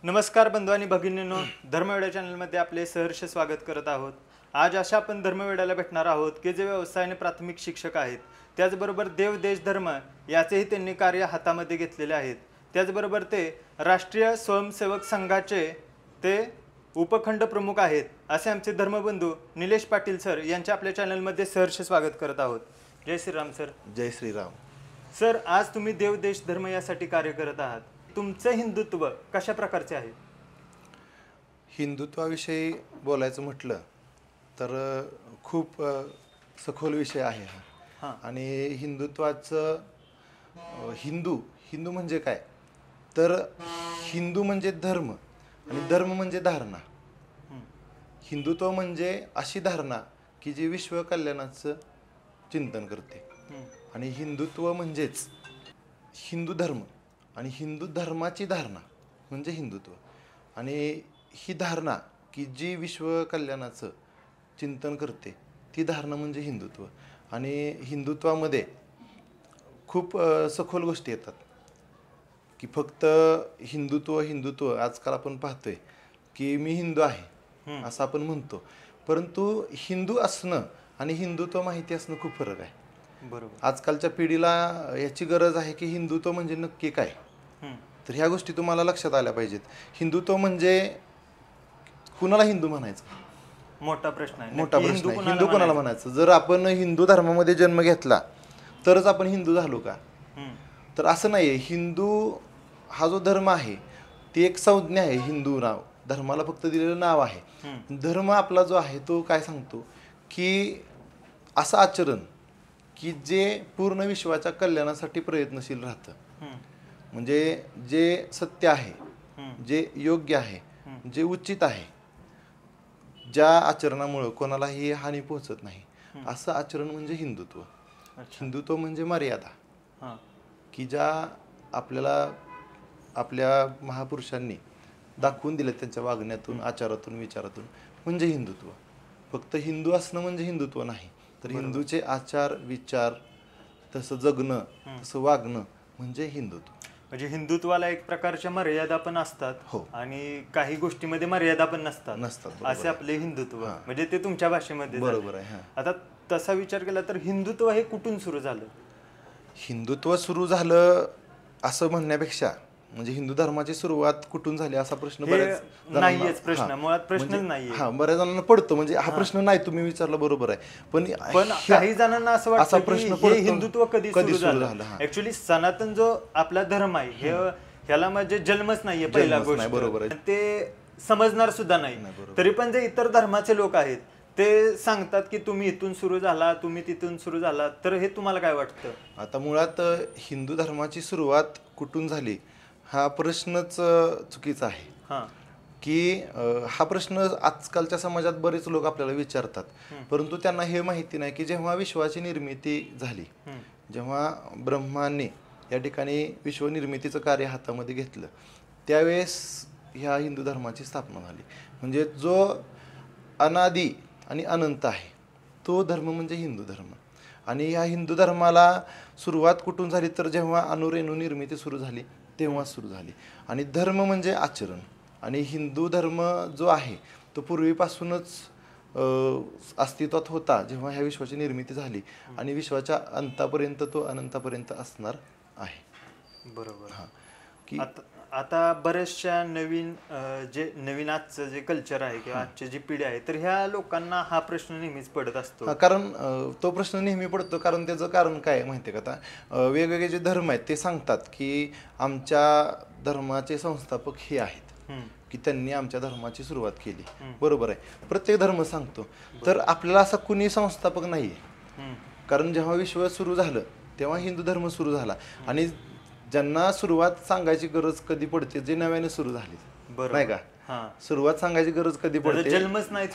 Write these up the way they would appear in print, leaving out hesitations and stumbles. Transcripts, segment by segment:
नमस्कार बंधू आणि भगिनींनो, धर्मवेडा चॅनलमध्ये आपले सहर्ष स्वागत करत आहोत. आज अशा आपण धर्मवेड्याला भेटणार आहोत की जे व्यवसाय आणि प्राथमिक शिक्षक आहेत. त्याचबरोबर देव देश धर्म याचेही त्यांनी कार्य हातामध्ये घेतलेले आहेत. त्याचबरोबर ते राष्ट्रीय स्वयंसेवक संघाचे ते उपखंड प्रमुख आहेत. असे आमचे धर्मबंधू निलेश पाटील सर यांच्या आपल्या चॅनलमध्ये सहर्ष स्वागत करत आहोत. जय श्रीराम सर. जय श्रीराम. सर, आज तुम्ही देव देश धर्म यासाठी कार्य करत आहात. तुमचं हिंदुत्व कशा प्रकारचे आहे? हिंदुत्वाविषयी बोलायचं म्हटलं तर खूप सखोल विषय आहे हा. आणि हिंदुत्वाचं हिंदू म्हणजे काय, तर हिंदू म्हणजे धर्म आणि धर्म म्हणजे धारणा. हिंदुत्व म्हणजे अशी धारणा की जी विश्व कल्याणाचं चिंतन करते. आणि हिंदुत्व म्हणजेच हिंदू धर्म आणि हिंदू धर्माची धारणा म्हणजे हिंदुत्व. आणि ही धारणा की जी विश्व कल्याणाचं चिंतन करते ती धारणा म्हणजे हिंदुत्व. आणि हिंदुत्वामध्ये खूप सखोल गोष्टी येतात की फक्त हिंदुत्व आजकाल आपण पाहतोय की मी हिंदू आहे असं आपण म्हणतो, परंतु हिंदू असणं आणि हिंदुत्व माहिती असणं खूप फरक आहे. बरोबर. आजकालच्या पिढीला याची गरज आहे की हिंदुत्व म्हणजे नक्की काय. तर ह्या गोष्टी तुम्हाला लक्षात आल्या पाहिजेत. हिंदुत्व म्हणजे कुणाला हिंदू म्हणायचं, मोठा प्रश्न आहे. मोठा प्रश्न आहे. हिंदू कोणाला म्हणायचं? जर आपण हिंदू धर्मामध्ये जन्म घेतला तरच आपण हिंदू झालो का? तर असं नाहीये. हिंदू हा जो धर्म आहे ती एक संज्ञा आहे. हिंदू नाव धर्माला फक्त दिलेलं नाव आहे. धर्म आपला जो आहे तो काय सांगतो की असं आचरण की जे पूर्ण विश्वाच्या कल्याणासाठी प्रयत्नशील राहतं. म्हणजे जे सत्य आहे, जे योग्य आहे, जे उचित आहे, ज्या आचरणामुळं कोणालाही हानी पोहोचत नाही असं आचरण म्हणजे हिंदुत्व. हिंदुत्व म्हणजे मर्यादा की ज्या आपल्याला आपल्या महापुरुषांनी दाखवून दिल्या त्यांच्या वागण्यातून, आचारातून, विचारातून, म्हणजे हिंदुत्व. फक्त हिंदू असणं म्हणजे हिंदुत्व नाही, तर हिंदूचे आचार विचार, तसं जगणं, तसं वागणं म्हणजे हिंदुत्व. म्हणजे हिंदुत्वाला एक प्रकारच्या मर्यादा पण असतात. हो. आणि काही गोष्टीमध्ये मर्यादा पण नसतात. असे आपले हिंदुत्व. म्हणजे ते तुमच्या भाषेमध्ये बरोबर आहे. आता तसा विचार केला तर हिंदुत्व हे कुठून सुरू झालं? हिंदुत्व सुरू झालं असं म्हणण्यापेक्षा म्हणजे हिंदू धर्माची सुरुवात कुठून झाली असा प्रश्न बऱ्याच नाहीच प्रश्न, मुळात प्रश्नच नाहीये. बऱ्याच जणांना पडतो. म्हणजे हा प्रश्न नाही, तुम्ही विचारला बरोबर आहे, पण काही जणांना असं वाटतं प्रश्न की हे हिंदुत्व कधी सुरू झालं. ऍक्च्युली सनातन जो आपला धर्म आहे ह्याला म्हणजे जन्मच नाहीये पहिला गोष्ट. बरोबर आहे. ते समजणार सुद्धा नाही. तरी पण जे इतर धर्माचे लोक आहेत ते सांगतात की तुम्ही इथून सुरू झाला, तुम्ही तिथून सुरू झाला. तर हे तुम्हाला काय वाटतं? आता मुळात हिंदू धर्माची सुरुवात कुठून झाली हा प्रश्नच चुकीचा आहे. की हा प्रश्न आजकालच्या समाजात बरेच लोक आपल्याला विचारतात, परंतु त्यांना हे माहिती नाही की जेव्हा विश्वाची निर्मिती झाली, जेव्हा ब्रह्माने या ठिकाणी विश्वनिर्मितीचं कार्य हातामध्ये घेतलं, त्यावेळेस ह्या हिंदू धर्माची स्थापना झाली. म्हणजे जो अनादी आणि अनंत आहे तो धर्म म्हणजे हिंदू धर्म. आणि ह्या हिंदू धर्माला सुरुवात कुठून झाली तर जेव्हा अणुरेणू निर्मिती सुरू झाली तेव्हा सुरू झाली. आणि धर्म म्हणजे आचरण. आणि हिंदू धर्म जो आहे तो पूर्वीपासूनच अस्तित्वात होता जेव्हा ह्या विश्वाची निर्मिती झाली, आणि विश्वाच्या अंतापर्यंत तो अनंतापर्यंत असणार आहे. बरोबर. की आता बऱ्याचशा नवीन आजचं जे कल्चर आहे किंवा आजची जी पिढी आहे, तर ह्या लोकांना हा प्रश्न नेहमीच पडत असतो. कारण तो प्रश्न नेहमी पडतो कारण त्याचं कारण काय माहिती आहे का? आता वेगवेगळे जे धर्म आहेत ते सांगतात की आमच्या धर्माचे संस्थापक हे आहेत की त्यांनी आमच्या धर्माची सुरुवात केली. बरोबर आहे, प्रत्येक धर्म सांगतो. तर आपल्याला असा कुणी संस्थापक नाहीये. कारण जेव्हा विश्व सुरू झालं तेव्हा हिंदू धर्म सुरू झाला. आणि ज्यांना सुरुवात सांगायची गरज कधी पडते, जे नव्याने सुरू झाली, नाही का? सुरुवात सांगायची गरज कधी पडते? जन्मच नाही.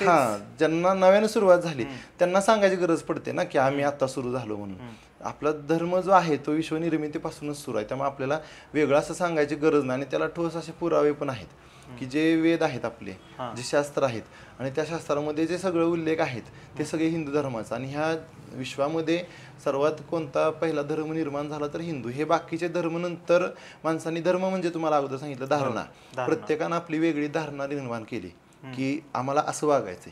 ज्यांना नव्याने सुरुवात झाली त्यांना सांगायची गरज पडते ना की आम्ही आता सुरू झालो म्हणून. आपला धर्म जो आहे तो विश्वनिर्मितीपासूनच सुरू आहे, त्यामुळे आपल्याला वेगळं असं सांगायची गरज नाही. आणि त्याला ठोस असे पुरावे पण आहेत की जे वेद आहेत आपले, जे शास्त्र आहेत, आणि त्या शास्त्रामध्ये जे सगळे उल्लेख आहेत ते सगळे हिंदू धर्माचं. आणि ह्या विश्वामध्ये सर्वात कोणता पहिला धर्म निर्माण झाला तर हिंदू. हे बाकीचे धर्म नंतर माणसांनी, धर्म म्हणजे तुम्हाला अगोदर सांगितलं धारणा, प्रत्येकाने प्रत्येकानं आपली वेगळी धारणा निर्माण केली की आम्हाला असं वागायचंय,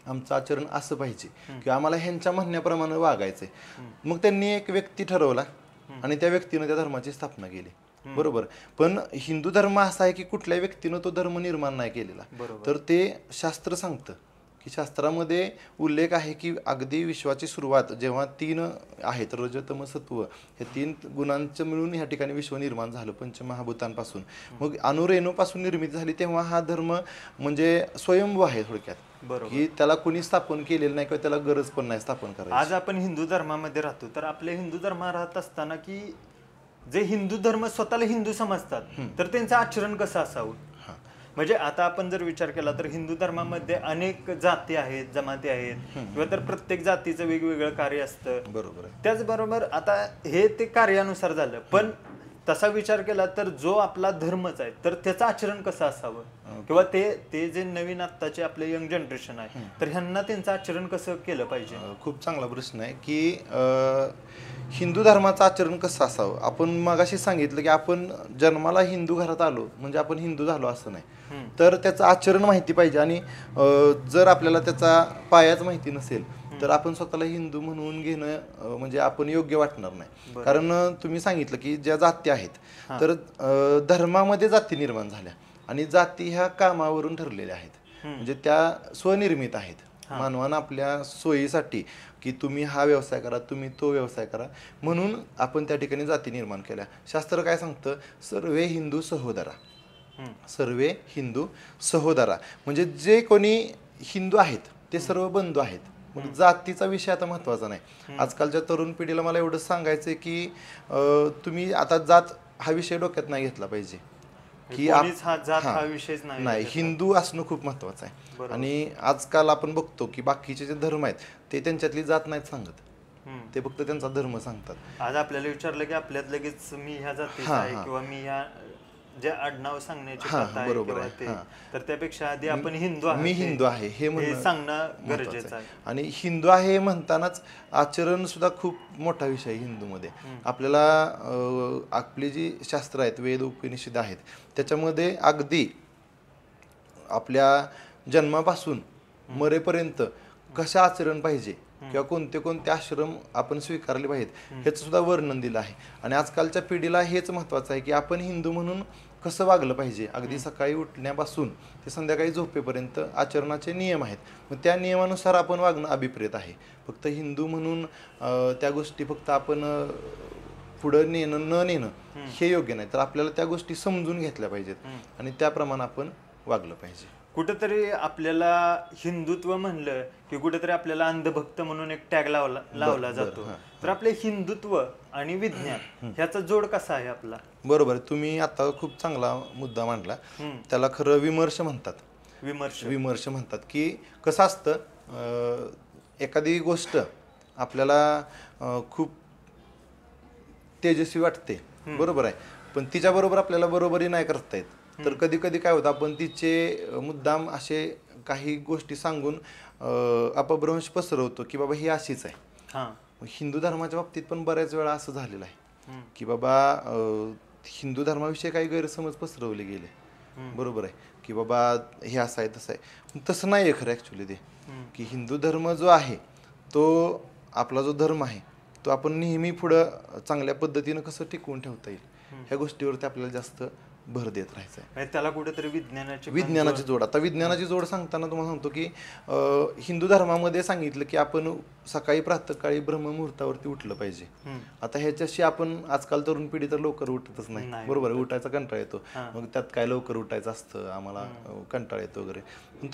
आमचं आचरण असं पाहिजे किंवा आम्हाला ह्यांच्या म्हणण्याप्रमाणे वागायचंय. मग त्यांनी एक व्यक्ती ठरवला आणि त्या व्यक्तीनं त्या धर्माची स्थापना केली. बरोबर. पण हिंदू धर्म असा आहे की कुठल्या व्यक्तीनं तो धर्म निर्माण नाही केलेला. तर ते शास्त्र सांगतं की शास्त्रामध्ये उल्लेख आहे की अगदी विश्वाची सुरुवात जेव्हा 3 आहेत, रज तम सत्व, हे 3 गुणांचं मिळून ह्या ठिकाणी विश्व निर्माण झालं पंचमहाभूतांपासून. मग अणुरेणूपासून निर्मिती झाली तेव्हा हा धर्म म्हणजे स्वयंभू आहे थोडक्यात, की त्याला कोणी स्थापन केलेलं नाही किंवा त्याला गरज पण नाही स्थापन करायची. आज आपण हिंदू धर्मामध्ये राहतो, तर आपल्या हिंदू धर्मात राहत असताना की जे हिंदू धर्म स्वतःला हिंदू समजतात तर त्यांचं आचरण कसं असावं? म्हणजे आता आपण जर विचार केला तर हिंदू धर्मामध्ये अनेक जाती आहेत, जमाती आहेत, किंवा तर प्रत्येक जातीचं वेगवेगळं कार्य असतं. बरोबर. त्याचबरोबर आता हे ते कार्यानुसार झालं, पण तसा विचार केला तर जो आपला धर्मच आहे तर त्याचं आचरण कसं असावं, किंवा ते जे नवीन आत्ताचे आपले यंग जनरेशन आहे तर ह्यांना त्यांचं आचरण कसं केलं पाहिजे? खूप चांगला प्रश्न आहे की हिंदू धर्माचं आचरण कसं असावं. आपण मगाशी सांगितलं की आपण जन्माला हिंदू घरात आलो म्हणजे आपण हिंदू झालो असं नाही, तर त्याचं आचरण माहिती पाहिजे. आणि जर आपल्याला त्याचा पायाच माहिती नसेल तर आपण स्वतःला हिंदू म्हणून घेणं म्हणजे आपण योग्य वाटणार नाही. कारण तुम्ही सांगितलं की ज्या जाती आहेत तर धर्मामध्ये जाती निर्माण झाल्या आणि जाती ह्या कामावरून ठरलेल्या आहेत, म्हणजे त्या स्वनिर्मित आहेत. मानवानं आपल्या सोयीसाठी की तुम्ही हा व्यवसाय करा, तुम्ही तो व्यवसाय करा, म्हणून आपण त्या ठिकाणी जाती निर्माण केल्या. शास्त्र काय सांगतं? सर्वे हिंदू सहोदरा, सर्वे हिंदू सहोदरा, म्हणजे जे कोणी हिंदू आहेत ते सर्व बंधू आहेत. मग जातीचा विषय आता महत्वाचा नाही. आजकालच्या तरुण पिढीला मला एवढंच सांगायचं की तुम्ही आता जात हा विषय डोक्यात नाही घेतला पाहिजे की हा विषयच नाही, हिंदू असणं खूप महत्वाचं आहे. आणि आजकाल आपण बघतो की बाकीचे जे धर्म आहेत ते त्यांच्यातली जात नाहीत सांगत, ते फक्त त्यांचा धर्म सांगतात. आज आपल्याला विचारलं की आपल्यात लगेच मी ह्या जातीचा आहे किंवा मी ह्या जे आडनाव सांगण्याची प्रथा आहे किंवा ते, तर त्यापेक्षा आधी आपण हिंदू आहे, मी हिंदू आहे हे सांगणं गरजेचं आहे. आणि हिंदू आहे म्हणतानाच आचरण सुद्धा खूप मोठा विषय आहे हिंदूमध्ये. आपल्याला आपली जी शास्त्र आहेत, वेद उपनिषद आहेत, त्याच्यामध्ये अगदी आपल्या जन्मापासून मरेपर्यंत कसं आचरण पाहिजे किंवा कोणते कोणते आश्रम आपण स्वीकारले पाहिजेत ह्याचं सुद्धा वर्णन दिलं आहे. आणि आजकालच्या पिढीला हेच महत्वाचं आहे की आपण हिंदू म्हणून कसं वागलं पाहिजे. अगदी सकाळी उठण्यापासून ते संध्याकाळी झोपेपर्यंत आचरणाचे नियम आहेत, मग त्या नियमानुसार आपण वागणं अभिप्रेत आहे. फक्त हिंदू म्हणून त्या गोष्टी फक्त आपण पुढं नेणं न नेणं हे योग्य नाही, तर आपल्याला त्या गोष्टी समजून घेतल्या पाहिजेत आणि त्याप्रमाणे आपण वागलं पाहिजे. कुठेतरी आपल्याला हिंदुत्व म्हणलं की कुठेतरी आपल्याला अंधभक्त म्हणून एक टॅग लावला जातो, तर आपले हिंदुत्व आणि विज्ञान ह्याचा जोड कसा आहे आपला? बरोबर, तुम्ही आता खूप चांगला मुद्दा मांडला. त्याला खरं विमर्श म्हणतात. विमर्श म्हणतात की कसं असतं, एखादी गोष्ट आपल्याला खूप तेजस्वी वाटते, बरोबर आहे, पण तिच्याबरोबर आपल्याला बरोबरी नाही करता येत. तर कधी कधी काय होतं, आपण तिचे मुद्दाम असे काही गोष्टी सांगून अपभ्रंश पसरवतो की बाबा ही अशीच आहे. हिंदू धर्माच्या बाबतीत पण बऱ्याच वेळा असं झालेलं आहे की बाबा हिंदू धर्माविषयी काही गैरसमज पसरवले गेले, बरोबर आहे, की बाबा हे असं आहे तसं आहे. तसं नाही आहे खरं ॲक्च्युली ते, की हिंदू धर्म जो आहे तो आपला जो धर्म आहे तो आपण नेहमी पुढं चांगल्या पद्धतीनं कसं टिकवून ठेवता येईल ह्या गोष्टीवरती आपल्याला जास्त भर देत राहायचं आहे. त्याला कुठेतरी विज्ञानाची जोड. आता विज्ञानाची जोड सांगताना तुम्हाला सांगतो की हिंदू धर्मामध्ये सांगितलं की आपण सकाळी प्रातःकाळी ब्रह्ममुहूर्तावरती उठलं पाहिजे. आता ह्याच्याशी आपण आजकाल तरुण पिढी तर लवकर उठतच नाही, बरोबर आहे, उठायचा कंटाळा येतो, मग त्यात काय लवकर उठायचं असतं, आम्हाला कंटाळा येतो वगैरे.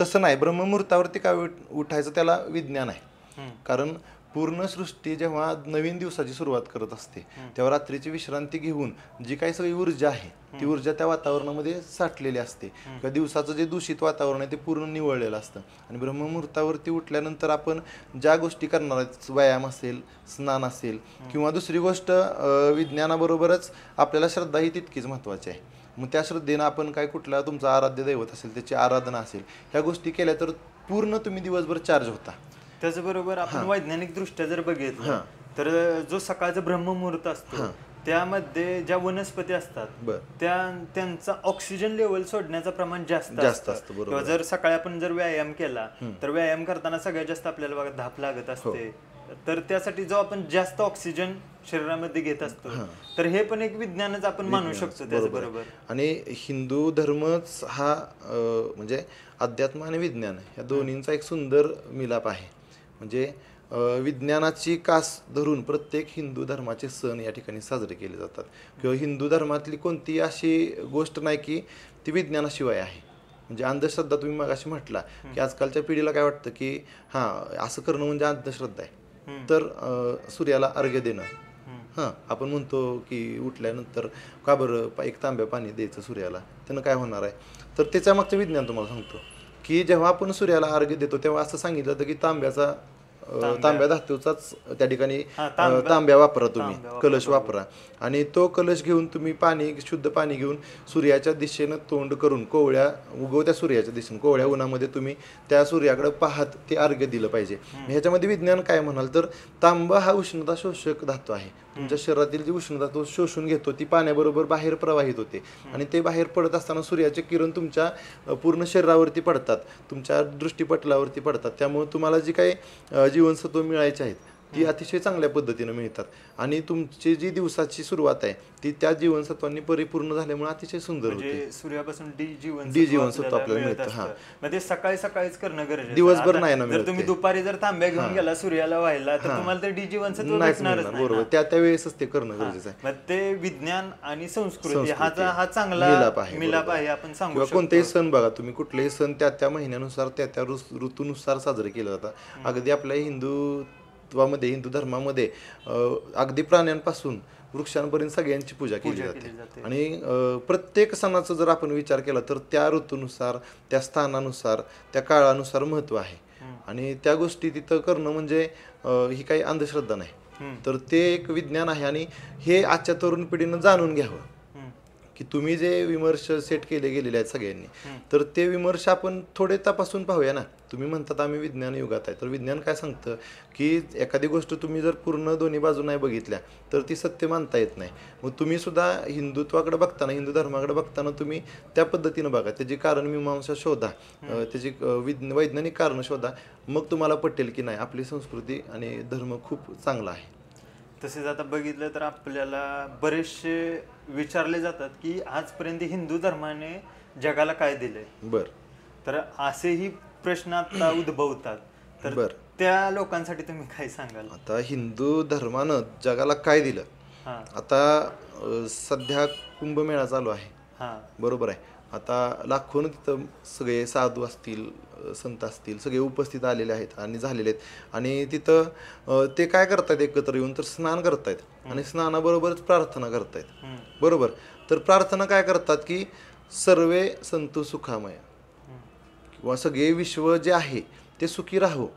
तसं नाही, ब्रह्ममुहूर्तावरती काय उठायचं त्याला विज्ञान आहे. कारण पूर्ण सृष्टी जेव्हा नवीन दिवसाची सुरुवात करत असते तेव्हा रात्रीची विश्रांती घेऊन जी काही सगळी ऊर्जा आहे ती ऊर्जा त्या वातावरणामध्ये साठलेली असते, किंवा दिवसाचं जे दूषित वातावरण आहे ते पूर्ण निवळलेलं असतं. आणि ब्रह्ममुहूर्तावरती उठल्यानंतर आपण ज्या गोष्टी करणार आहेत, व्यायाम असेल, स्नान असेल, किंवा दुसरी गोष्ट विज्ञानाबरोबरच आपल्याला श्रद्धा ही तितकीच महत्त्वाची आहे. मग त्या श्रद्धेनं आपण काय कुठला तुमचं आराध्य दैवत असेल त्याची आराधना असेल ह्या गोष्टी केल्या तर पूर्ण तुम्ही दिवसभर चार्ज होता. त्याचबरोबर आपण वैज्ञानिक दृष्ट्या जर बघितलं तर जो सकाळचा ब्रह्ममुहूर्त असतो त्यामध्ये ज्या वनस्पती असतात बर त्यांचा ऑक्सिजन लेवल सोडण्याचं प्रमाण जास्त असतं, बरोबर. किंवा जर सकाळी आपण जर व्यायाम केला तर व्यायाम करताना सगळ्यात जास्त आपल्याला बघा धाप लागत असते. तर त्यासाठी जो आपण जास्त ऑक्सिजन शरीरामध्ये घेत असतो तर हे पण एक विज्ञानच आपण मानू शकतो त्याचबरोबर. आणि हिंदू धर्मच हा म्हणजे अध्यात्म आणि विज्ञान या दोन्हींचा एक सुंदर मिलाप आहे. म्हणजे विज्ञानाची कास धरून प्रत्येक हिंदू धर्माचे सण या ठिकाणी साजरे केले जातात. किंवा हिंदू धर्मातली कोणतीही अशी गोष्ट नाही की ती विज्ञानाशिवाय आहे. म्हणजे अंधश्रद्धा तुम्ही मग अशी म्हटला की आजकालच्या पिढीला काय वाटतं की हां असं करणं म्हणजे अंधश्रद्धा आहे. तर सूर्याला अर्घ्य देणं, हां आपण म्हणतो की उठल्यानंतर का बरं एक तांब्या पाणी द्यायचं सूर्याला, त्यानं काय होणार आहे. तर त्याच्या मागचं विज्ञान तुम्हाला सांगतो की जेव्हा आपण सूर्याला अर्घ्य देतो तेव्हा असं सांगितलं होतं की तांब्या धातूचाच त्या ठिकाणी तांब्या वापरा, तुम्ही कलश वापरा आणि तो कलश घेऊन तुम्ही शुद्ध पाणी घेऊन सूर्याच्या दिशेनं तोंड करून उगवत्या सूर्याच्या दिशेने कोवळ्या उन्हामध्ये तुम्ही त्या सूर्याकडे पाहत ते अर्घ्य दिलं पाहिजे. ह्याच्यामध्ये विज्ञान काय म्हणाल तर तांबा हा उष्णता शोषक धातू आहे. तुमच्या शरीरातील जी उष्णता तो शोषून घेतो, ती पाण्याबरोबर बाहेर प्रवाहित होते आणि ते बाहेर पडत असताना सूर्याचे किरण तुमच्या पूर्ण शरीरावरती पडतात, तुमच्या दृष्टीपटलावरती पडतात. त्यामुळे तुम्हाला जी काही जीवनसत्व मिळायचे आहेत ती अतिशय चांगल्या पद्धतीने मिळतात आणि तुमची जी दिवसाची सुरुवात आहे ती त्या जीवनसत्वांनी परिपूर्ण झाल्यामुळे अतिशय सुंदर होते. सूर्यापासून डी जीवनसत्व आपल्याला मिळतं. हा म्हणजे सकाळीच करणं गरजेचं, दिवसभर नाही ना. जर तुम्ही दुपारी जर तांब्या घेऊन गेला सूर्याला व्हायला तर तुम्हाला ते डी जीवनसत्व भेटणारच नाही. बरोबर, त्यावेळेसच ते करणं गरजेचं आहे. मग ते विज्ञान आणि संस्कृती हा चांगला मिलाप आहे आपण सांगू शकतो. कोणतेही सण बघा तुम्ही, कुठलेही सण त्या महिन्यानुसार त्या ऋतूनुसार साजरे केले जातात. अगदी आपल्या हिंदू धर्मामध्ये अगदी प्राण्यांपासून वृक्षांपर्यंत सगळ्यांची पूजा केली जाते. आणि प्रत्येक सणाचा जर आपण विचार केला तर त्या ऋतूनुसार, त्या स्थानानुसार, त्या काळानुसार महत्व आहे. आणि त्या गोष्टी तिथं करणं म्हणजे ही काही अंधश्रद्धा नाही, तर ते एक विज्ञान आहे. आणि हे आजच्या तरुण पिढीनं जाणून घ्यावं की तुम्ही जे विमर्श सेट गेलेले आहेत सगळ्यांनी, तर ते विमर्श आपण थोडे तपासून पाहूया ना. तुम्ही म्हणतात आम्ही विज्ञान युगात आहे, तर विज्ञान काय सांगतं की एखादी गोष्ट तुम्ही जर पूर्ण दोन्ही बाजू नाही बघितल्या तर ती सत्य मानता येत नाही. मग तुम्ही सुद्धा हिंदुत्वाकडे बघताना, हिंदू धर्माकडे बघताना तुम्ही त्या पद्धतीनं बघा, त्याची कारण मीमांसा शोधा, त्याची वैज्ञानिक कारण शोधा. मग तुम्हाला पटेल की नाही आपली संस्कृती आणि धर्म खूप चांगला आहे. तसेच आता बघितलं तर आपल्याला बरेचसे विचारले जातात की आजपर्यंत हिंदू धर्माने जगाला काय दिलंय. तर असेही प्रश्न आता उद्भवतात, तर त्या लोकांसाठी तुम्ही काय सांगाल? आता हिंदू धर्मानं जगाला काय दिलं, आता सध्या कुंभमेळा चालू आहे, बरोबर आहे. आता लाखोनं तिथं सगळे साधू असतील, संत असतील, सगळे उपस्थित आलेले आहेत आणि झालेले आहेत. आणि तिथं ते काय करतायत, एकत्र येऊन तर स्नान करतायत आणि स्नानाबरोबरच प्रार्थना करतायत, बरोबर. तर प्रार्थना काय करतात की सर्वे संतु सुखामय, किंवा सगळे विश्व जे आहे ते सुखी राहो,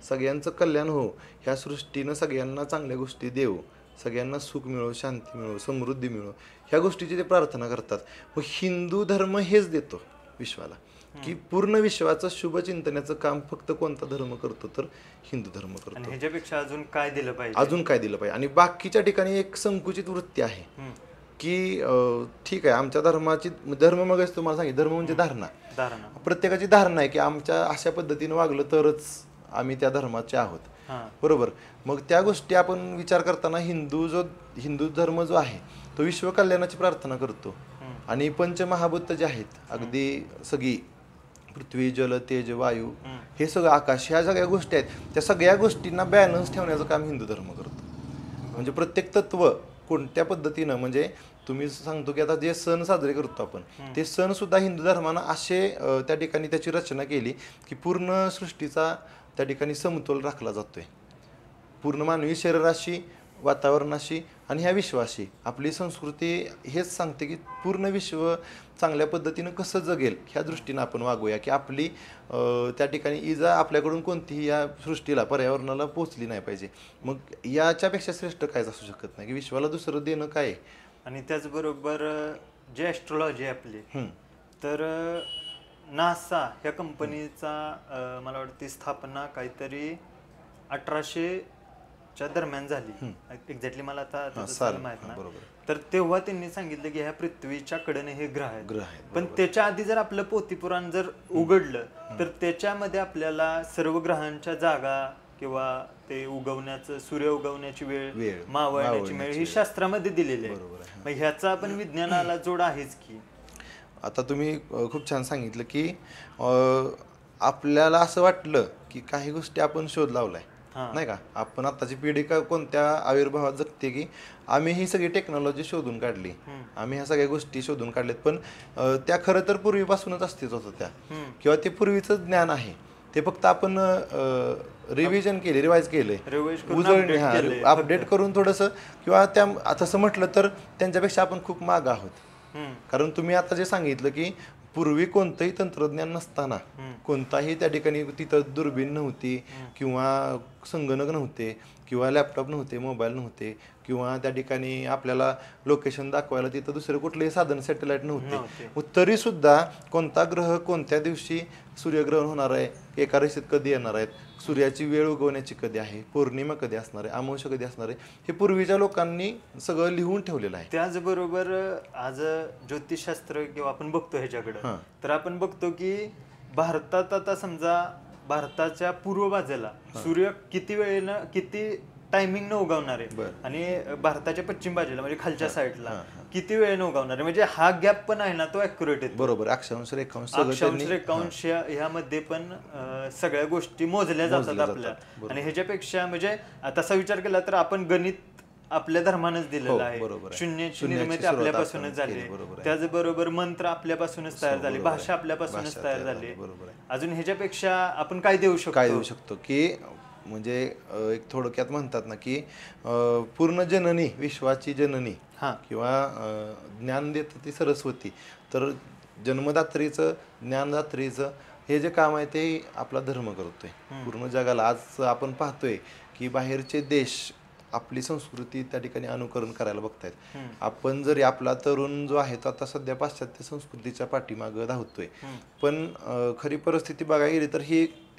सगळ्यांचं कल्याण हो, ह्या सृष्टीनं सगळ्यांना चांगल्या गोष्टी देऊ, सगळ्यांना सुख मिळो, शांती मिळो, समृद्धी मिळो, ह्या गोष्टीची ते प्रार्थना करतात. मग हिंदू धर्म हेच देतो विश्वाला की पूर्ण विश्वाचं शुभ चिंतनाचं काम फक्त कोणता धर्म करतो तर हिंदू धर्म करतो. ह्याच्यापेक्षा अजून काय दिलं पाहिजे, आणि बाकीच्या ठिकाणी एक संकुचित वृत्ती आहे की ठीक आहे आमच्या धर्माची मगच तुम्हाला सांगितलं, धर्म म्हणजे धारणा. प्रत्येकाची धारणा आहे की आमच्या अशा पद्धतीने वागलं तरच आम्ही त्या धर्माचे आहोत, बरोबर. मग त्या गोष्टी आपण विचार करताना हिंदू धर्म जो आहे तो विश्व कल्याणाची प्रार्थना करतो. आणि पंचमहाभूत जे आहेत, अगदी सगळी पृथ्वी, जल, तेज, वायू, हे सगळं आकाश, ह्या सगळ्या गोष्टी आहेत, त्या सगळ्या गोष्टींना बॅलन्स ठेवण्याचं काम हिंदू धर्म करतो. म्हणजे प्रत्येक तत्व कोणत्या पद्धतीनं, म्हणजे तुम्ही सांगतो की आता जे सण साजरे करतो आपण, ते सण सुद्धा हिंदू धर्मानं असे त्या ठिकाणी त्याची रचना केली की पूर्ण सृष्टीचा त्या ठिकाणी समतोल राखला जातोय. पूर्ण मानवी शरीराशी, वातावरणाशी आणि ह्या विश्वाशी आपली संस्कृती हेच सांगते की पूर्ण विश्व चांगल्या पद्धतीनं कसं जगेल ह्या दृष्टीनं आपण वागूया, की आपली त्या ठिकाणी इजा आपल्याकडून कोणतीही या सृष्टीला, पर्यावरणाला पोचली नाही पाहिजे. मग याच्यापेक्षा श्रेष्ठ कायच असू शकत नाही की विश्वाला दुसरं देणं काय आहे. आणि त्याचबरोबर जे ॲस्ट्रॉलॉजी आपली, तर नासा ह्या कंपनीचा मला वाटते स्थापना काहीतरी 1800च्या दरम्यान झाली, एक्झॅक्टली मला आता माहित नाही. तर तेव्हा त्यांनी सांगितलं की ह्या पृथ्वीच्या कडेने हे ग्रह आहेत. ग्रह आहेत, पण त्याच्या आधी जर आपलं पोथीपुराण जर उघडलं तर त्याच्यामध्ये आपल्याला सर्व ग्रहांच्या जागा किंवा ते उगवण्याचं सूर्य उगवण्याची वेळ मावळण्याची वेळ ही शास्त्रामध्ये दिलेली आहे. मग ह्याचा आपण विज्ञानाला जोड आहेच की. आता तुम्ही खूप छान सांगितलं की आपल्याला असं वाटलं की काही गोष्टी आपण शोध लावलाय नाही का. आपण आताची पिढी का कोणत्या आविर्भावात जगते की आम्ही ही सगळी टेक्नॉलॉजी शोधून काढली, आम्ही ह्या सगळ्या गोष्टी शोधून काढल्यात, पण त्या खरं तर पूर्वीपासूनच अस्तित्वात होत्या किंवा ते पूर्वीचं ज्ञान आहे ते फक्त आपण रिव्हिजन केले, रिवाइज केले, उजळणी अपडेट करून थोडंसं किंवा त्या तसं म्हटलं तर त्यांच्यापेक्षा आपण खूप मागं आहोत. कारण तुम्ही आता जे सांगितलं की पूर्वी कोणतंही तंत्रज्ञान नसताना कोणताही त्या ठिकाणी तिथं दुर्बीण नव्हती किंवा संगणक नव्हते किंवा लॅपटॉप नव्हते, मोबाईल नव्हते किंवा त्या ठिकाणी आपल्याला लोकेशन दाखवायला तिथं दुसरे कुठलेही साधन सॅटेलाइट नव्हते. तरी सुद्धा कोणता ग्रह कोणत्या दिवशी सूर्यग्रहण होणार आहे, एकादशीत कधी येणार आहेत, सूर्याची वेळ उगवण्याची कधी आहे, पौर्णिमा कधी असणार आहे, अमावस्या कधी असणार आहे, हे पूर्वीच्या लोकांनी सगळं लिहून ठेवलेलं आहे. त्याचबरोबर आज ज्योतिषशास्त्र किंवा आपण बघतो ह्याच्याकडे तर आपण बघतो की भारतात आता समजा भारताच्या पूर्व बाजूला सूर्य किती वेळेनं किती टायमिंग न उगवणार आहे आणि भारताच्या पश्चिम बाजूला म्हणजे खालच्या साईडला किती वेळेनं उगवणार आहे. म्हणजे हा गॅप पण आहे ना तो ॲक्युरेट आहे. बरोबर. अक्षांश रेखांश ह्यामध्ये पण सगळ्या गोष्टी मोजल्या जातात आपल्या. आणि ह्याच्यापेक्षा म्हणजे तसा विचार केला तर आपण गणित आपल्या धर्मानच दिलेलं आहे. शून्याची निर्मिती आपल्यापासूनच झाली, त्याचबरोबर मंत्र आपल्यापासूनच तयार झाले, भाषा आपल्यापासूनच तयार झाली. अजून ह्याच्यापेक्षा आपण काय देऊ शकतो की म्हणजे एक थोडक्यात म्हणतात ना की पूर्ण जननी, विश्वाची जननी किंवा ज्ञान देत ती सरस्वती, तर जन्मदात्रीचं ज्ञानदात्रीचं हे जे काम आहे ते आपला धर्म करतोय पूर्ण जगाला. आज आपण पाहतोय की बाहेरचे देश आपली संस्कृती त्या ठिकाणी अनुकरण करायला बघतायत. आपण जरी आपला तरुण जो आहे तो आता सध्या पाश्चात्य संस्कृतीच्या पाठीमागं धावतोय, पण खरी परिस्थिती बघायला गेली तर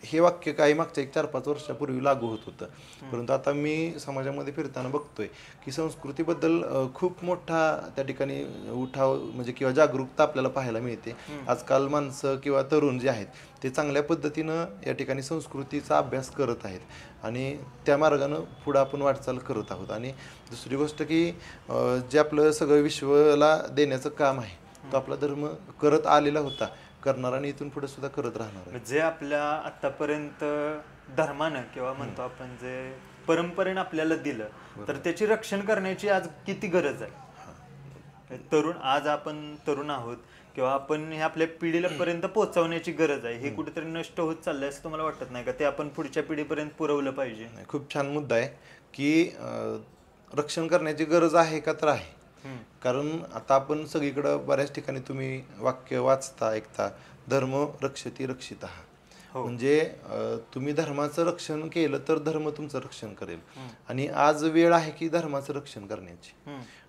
हे वाक्य काही मागच्या 4-5 वर्षापूर्वी लागू होत होतं. परंतु आता मी समाजामध्ये फिरताना बघतोय की संस्कृतीबद्दल खूप मोठा त्या ठिकाणी उठाव म्हणजे किंवा जागरूकता आपल्याला पाहायला मिळते. आजकाल माणसं किंवा तरुण जे आहेत ते चांगल्या पद्धतीनं या ठिकाणी संस्कृतीचा अभ्यास करत आहेत आणि त्या मार्गानं पुढं आपण वाटचाल करत आहोत. आणि दुसरी गोष्ट की जे आपलं सगळं विश्वाला देण्याचं काम आहे तो आपला धर्म करत आलेला होता, करणार आणि इथून पुढे सुद्धा करत राहणार. जे आपल्या आतापर्यंत धर्मानं किंवा म्हणतो आपण जे परंपरेनं आपल्याला दिलं तर त्याची रक्षण करण्याची आज किती गरज आहे. तरुण आज आपण तरुण आहोत किंवा आपण हे आपल्या पिढीला पर्यंत पोहोचवण्याची गरज आहे. हे कुठेतरी नष्ट होत चाललंय असं तुम्हाला वाटत नाही का? ते आपण पुढच्या पिढीपर्यंत पुरवलं पाहिजे. खूप छान मुद्दा आहे की रक्षण करण्याची गरज आहे का, तर आहे. कारण आता आपण सगळीकडं बऱ्याच ठिकाणी तुम्ही वाक्य वाचता ऐकता, धर्म रक्षती रक्षितः. म्हणजे तुम्ही धर्माचं रक्षण केलं तर धर्म तुमचं रक्षण करेल. आणि आज वेळ आहे की धर्माचं रक्षण करण्याची,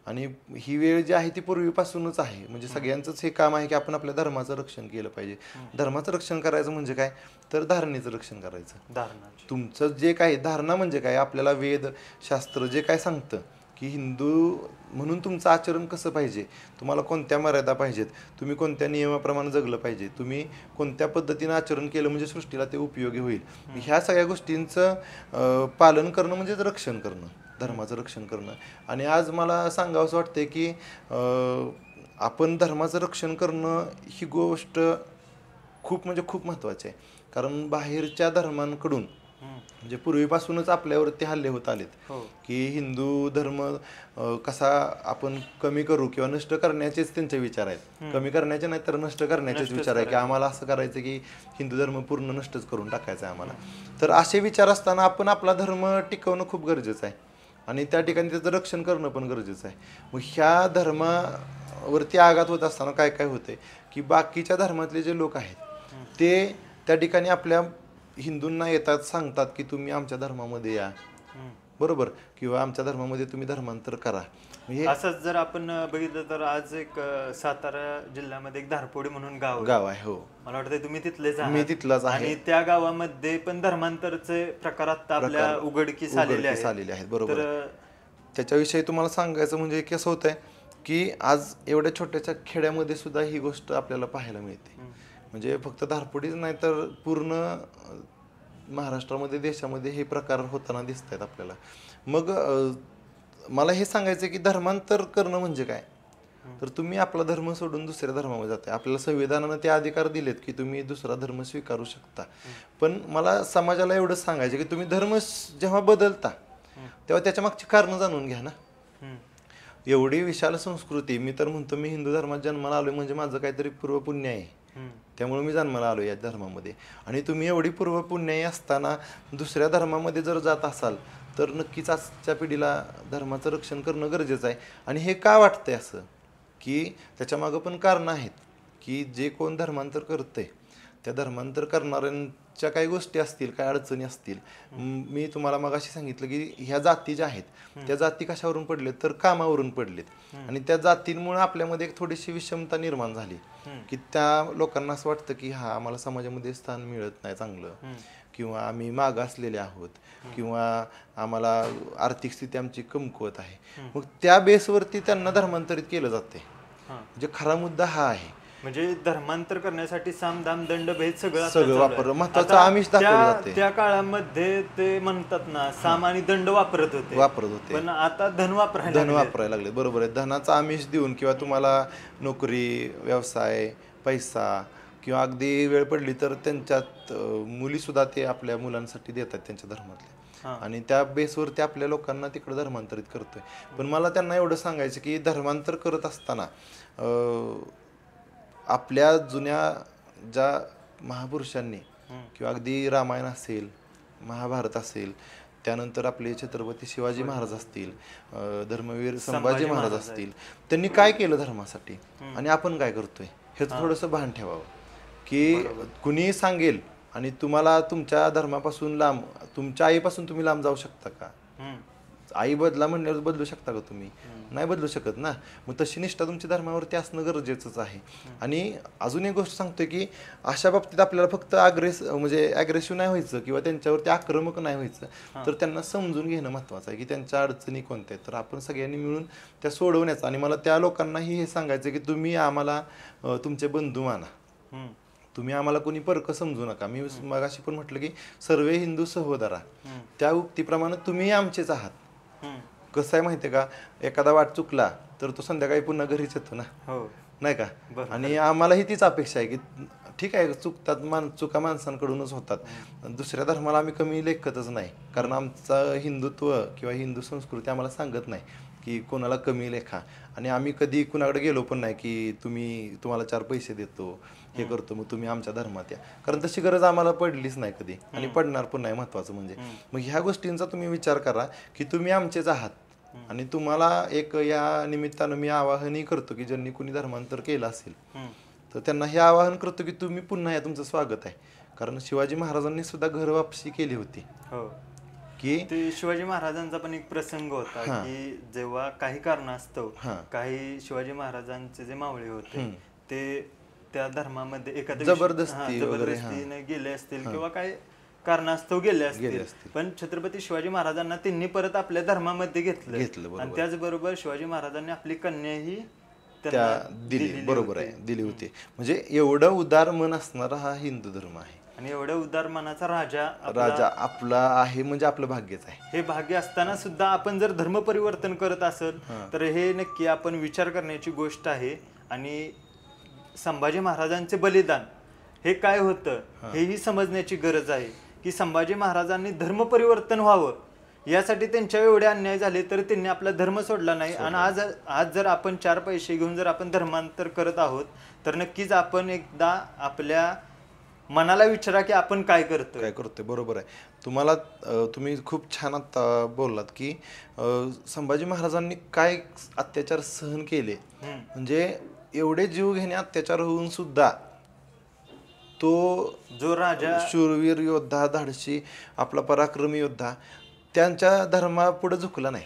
आणि ही वेळ जी आहे ती पूर्वीपासूनच आहे. म्हणजे सगळ्यांचंच हे काम आहे की आपण आपल्या धर्माचं रक्षण केलं पाहिजे. धर्माचं रक्षण करायचं म्हणजे काय, तर धारणेचं रक्षण करायचं. तुमचं जे काही धारणा म्हणजे काय, आपल्याला वेद शास्त्र जे काय सांगतं की हिंदू म्हणून तुमचं आचरण कसं पाहिजे, तुम्हाला कोणत्या मर्यादा पाहिजेत, तुम्ही कोणत्या नियमाप्रमाणे जगलं पाहिजे, तुम्ही कोणत्या पद्धतीनं आचरण केलं म्हणजे सृष्टीला ते उपयोगी होईल, ह्या सगळ्या गोष्टींचं पालन करणं म्हणजे रक्षण करणं, धर्माचं रक्षण करणं. आणि आज मला सांगावंसं वाटतंय की आपण धर्माचं रक्षण करणं ही गोष्ट खूप म्हणजे खूप महत्त्वाची आहे. कारण बाहेरच्या धर्मांकडून म्हणजे पूर्वीपासूनच आपल्यावरती हल्ले होत आलेत की हिंदू धर्म कसा आपण कमी करू किंवा नष्ट करण्याचेच त्यांचे विचार आहेत. कमी करण्याचे नाही तर नष्ट करण्याचेच विचार आहे की आम्हाला असं करायचं की हिंदू धर्म पूर्ण नष्टच करून टाकायचा आहे आम्हाला. तर असे विचार असताना आपण आपला धर्म टिकवणं खूप गरजेचं आहे आणि त्या ठिकाणी त्याचं रक्षण करणं पण गरजेचं आहे. मग ह्या धर्मावरती आघात होत असताना काय काय होते की बाकीच्या धर्मातले जे लोक आहेत ते त्या ठिकाणी आपल्या हिंदूंना येतात, सांगतात की तुम्ही आमच्या धर्मामध्ये या, बरोबर, किंवा आमच्या धर्मामध्ये तुम्ही धर्मांतर करा. असंच जर आपण बघितलं तर आज एक सातारा जिल्ह्यामध्ये एक धारपोडी म्हणून गाव आहे. हो, मला वाटतं तुम्ही तिथलेच आहात. मी तिथलाच आहे. आणि त्या गावामध्ये पण धर्मांतरचे प्रकार आता आपल्या उघडकीस आलेले आहेत. बरोबर. तर त्याच्याविषयी तुम्हाला सांगायचं म्हणजे कसं होतंय की आज एवढ्या छोट्याशा खेड्यामध्ये सुद्धा ही गोष्ट आपल्याला पाहायला मिळते. म्हणजे फक्त धारपुडीच नाही तर पूर्ण महाराष्ट्रामध्ये देशामध्ये हे प्रकार होताना दिसत आहेत आपल्याला. मग मला हे सांगायचं की धर्मांतर करणं म्हणजे काय, तर तुम्ही आपला धर्म सोडून दुसऱ्या धर्मामध्ये जाताय. आपल्याला संविधानानं ते अधिकार दिलेत की तुम्ही दुसरा धर्म स्वीकारू शकता. पण मला समाजाला एवढं सांगायचं की तुम्ही धर्म जेव्हा बदलता तेव्हा त्याच्या मागची कारणं जाणून घ्या ना. एवढी विशाल संस्कृती, मी तर म्हणतो मी हिंदू धर्मात जन्माला आलोय म्हणजे माझं काहीतरी पूर्वपुण्य आहे, त्यामुळे मी जन्माला आलो या धर्मामध्ये. आणि तुम्ही एवढी पूर्वपुण्याई असताना दुसऱ्या धर्मामध्ये जर जात असाल तर नक्कीच आजच्या पिढीला धर्माचं रक्षण करणं गरजेचं आहे. आणि हे का वाटतंय असं की त्याच्या मागं पण कारणं आहेत की जे कोण धर्मांतर करतंय त्या धर्मांतर करणाऱ्यांच्या काही गोष्टी असतील, काही अडचणी असतील. मी तुम्हाला मगाशी सांगितलं की ह्या जाती ज्या आहेत त्या जाती कशावरून पडलेत तर कामावरून पडलेत. आणि त्या जातींमुळे आपल्यामध्ये एक थोडीशी विषमता निर्माण झाली की त्या लोकांना असं वाटतं की हा आम्हाला समाजामध्ये स्थान मिळत नाही चांगलं, किंवा आम्ही मागासलेले आहोत, किंवा आम्हाला आर्थिक स्थिती आमची कमकुवत आहे. मग त्या बेसवरती त्यांना धर्मांतरित केलं जाते. म्हणजे खरा मुद्दा हा आहे. म्हणजे धर्मांतर करण्यासाठी साम दाम दंड भेद सगळं वापर महत्वाचं आमिष दाखवलं जाते. त्या काळामध्ये ते म्हणतात ना साम आणि दंड वापरत होते पण आता धन वापरायला लागले. बरोबर आहे. धनाचा आमिष देऊन किंवा तुम्हाला नोकरी, व्यवसाय, पैसा किंवा अगदी वेळ पडली तर त्यांच्यात मुली सुद्धा ते आपल्या मुलांसाठी देतात त्यांच्या धर्मातल्या. आणि त्या बेसवरती आपल्या लोकांना तिकडे धर्मांतरित करतोय. पण मला त्यांना एवढं सांगायचं की धर्मांतर करत असताना आपल्या जुन्या ज्या महापुरुषांनी किंवा अगदी रामायण असेल, महाभारत असेल, त्यानंतर आपले छत्रपती शिवाजी महाराज असतील, धर्मवीर संभाजी महाराज असतील, त्यांनी काय केलं धर्मासाठी आणि आपण काय करतोय ह्याचं थोडंसं भान ठेवावं. की कुणी सांगेल आणि तुम्हाला तुमच्या धर्मापासून लांब, तुमच्या आईपासून तुम्ही लांब जाऊ शकता का? आई बदला म्हणल्यावर बदलू शकता का तुम्ही? नाही बदलू शकत ना. मग तशी निष्ठा तुमच्या धर्मावरती असणं गरजेचंच आहे. आणि अजून एक गोष्ट सांगतोय की अशा बाबतीत आपल्याला फक्त ॲग्रेसिव्ह नाही व्हायचं किंवा त्यांच्यावरती आक्रमक नाही व्हायचं, तर त्यांना समजून घेणं महत्त्वाचं आहे की त्यांच्या अडचणी कोणत्या आहेत, तर आपण सगळ्यांनी मिळून त्या सोडवण्याचं. आणि मला त्या लोकांनाही हे सांगायचं की तुम्ही आम्हाला तुमचे बंधू माना, तुम्ही आम्हाला कोणी परक समजू नका. मी मगाशी पण म्हटलं की सर्वे हिंदू सहोदरा, त्या उक्तीप्रमाणे तुम्ही आमचेच आहात. कसं आहे माहितीये का, एखादा वाट चुकला तर तो संध्याकाळी पुन्हा घरीच येतो ना, नाही का? आणि आम्हालाही तीच अपेक्षा आहे की ठीक आहे चुका माणसांकडूनच होतात, दुसऱ्या धर्माला आम्ही कमी लेखतच नाही. कारण आमचं हिंदुत्व किंवा हिंदू संस्कृती आम्हाला सांगत नाही की कोणाला कमी लेखा. आणि आम्ही कधी कुणाकडे गेलो पण नाही की तुम्हाला 4 पैसे देतो, हे करतो, मग तुम्ही आमच्या धर्मात या. कारण तशी गरज आम्हाला पडलीच नाही कधी आणि पडणार पण नाही. महत्वाचं म्हणजे मग ह्या गोष्टींचा तुम्ही विचार करा की तुम्ही आमचेच आहात. आणि तुम्हाला एक या निमित्तानं मी आवाहनही करतो की ज्यांनी कुणी धर्मांतर केलं असेल तर त्यांना हे आवाहन करतो की तुम्ही पुन्हा या, तुमचं स्वागत आहे. कारण शिवाजी महाराजांनी सुद्धा घर वापसी केली होती. की ते शिवाजी महाराजांचा पण एक प्रसंग होता की जेव्हा काही कारणास्तव काही शिवाजी महाराजांचे जे मावळे होते ते त्या धर्मामध्ये एखाद्या जबरदस्तीने गेले असतील किंवा काही कारणास्तव गेले असतील, पण छत्रपती शिवाजी महाराजांना त्यांनी परत आपल्या धर्मामध्ये घेतलं. आणि त्याचबरोबर शिवाजी महाराजांनी आपली कन्याही दिली. बरोबर आहे, दिली होती. म्हणजे एवढं उदार मन असणारा हा हिंदू धर्म आहे. आणि एवढ्या उदार मनाचा राजा आपला आहे म्हणजे आपलं भाग्यच आहे. हे भाग्य असताना सुद्धा आपण जर धर्म परिवर्तन करत असेल तर हे नक्की आपण विचार करण्याची गोष्ट आहे. आणि संभाजी महाराजांचे बलिदान हे काय होतं हेही समजण्याची गरज आहे की संभाजी महाराजांनी धर्म परिवर्तन व्हावं यासाठी त्यांच्या एवढे अन्याय झाले तर त्यांनी आपला धर्म सोडला नाही. आणि आज जर आपण 4 पैसे घेऊन जर आपण धर्मांतर करत आहोत तर नक्कीच आपण एकदा आपल्या मनाला विचारा की आपण काय करतोय. बरोबर आहे. तुम्ही खूप छान आता बोललात की संभाजी महाराजांनी काय अत्याचार सहन केले. म्हणजे एवढे जीव घेणे अत्याचार होऊन सुद्धा तो जो राजा, शूरवीर योद्धा, धाडशी, आपला पराक्रमी योद्धा त्यांच्या धर्मापुढे झुकला नाही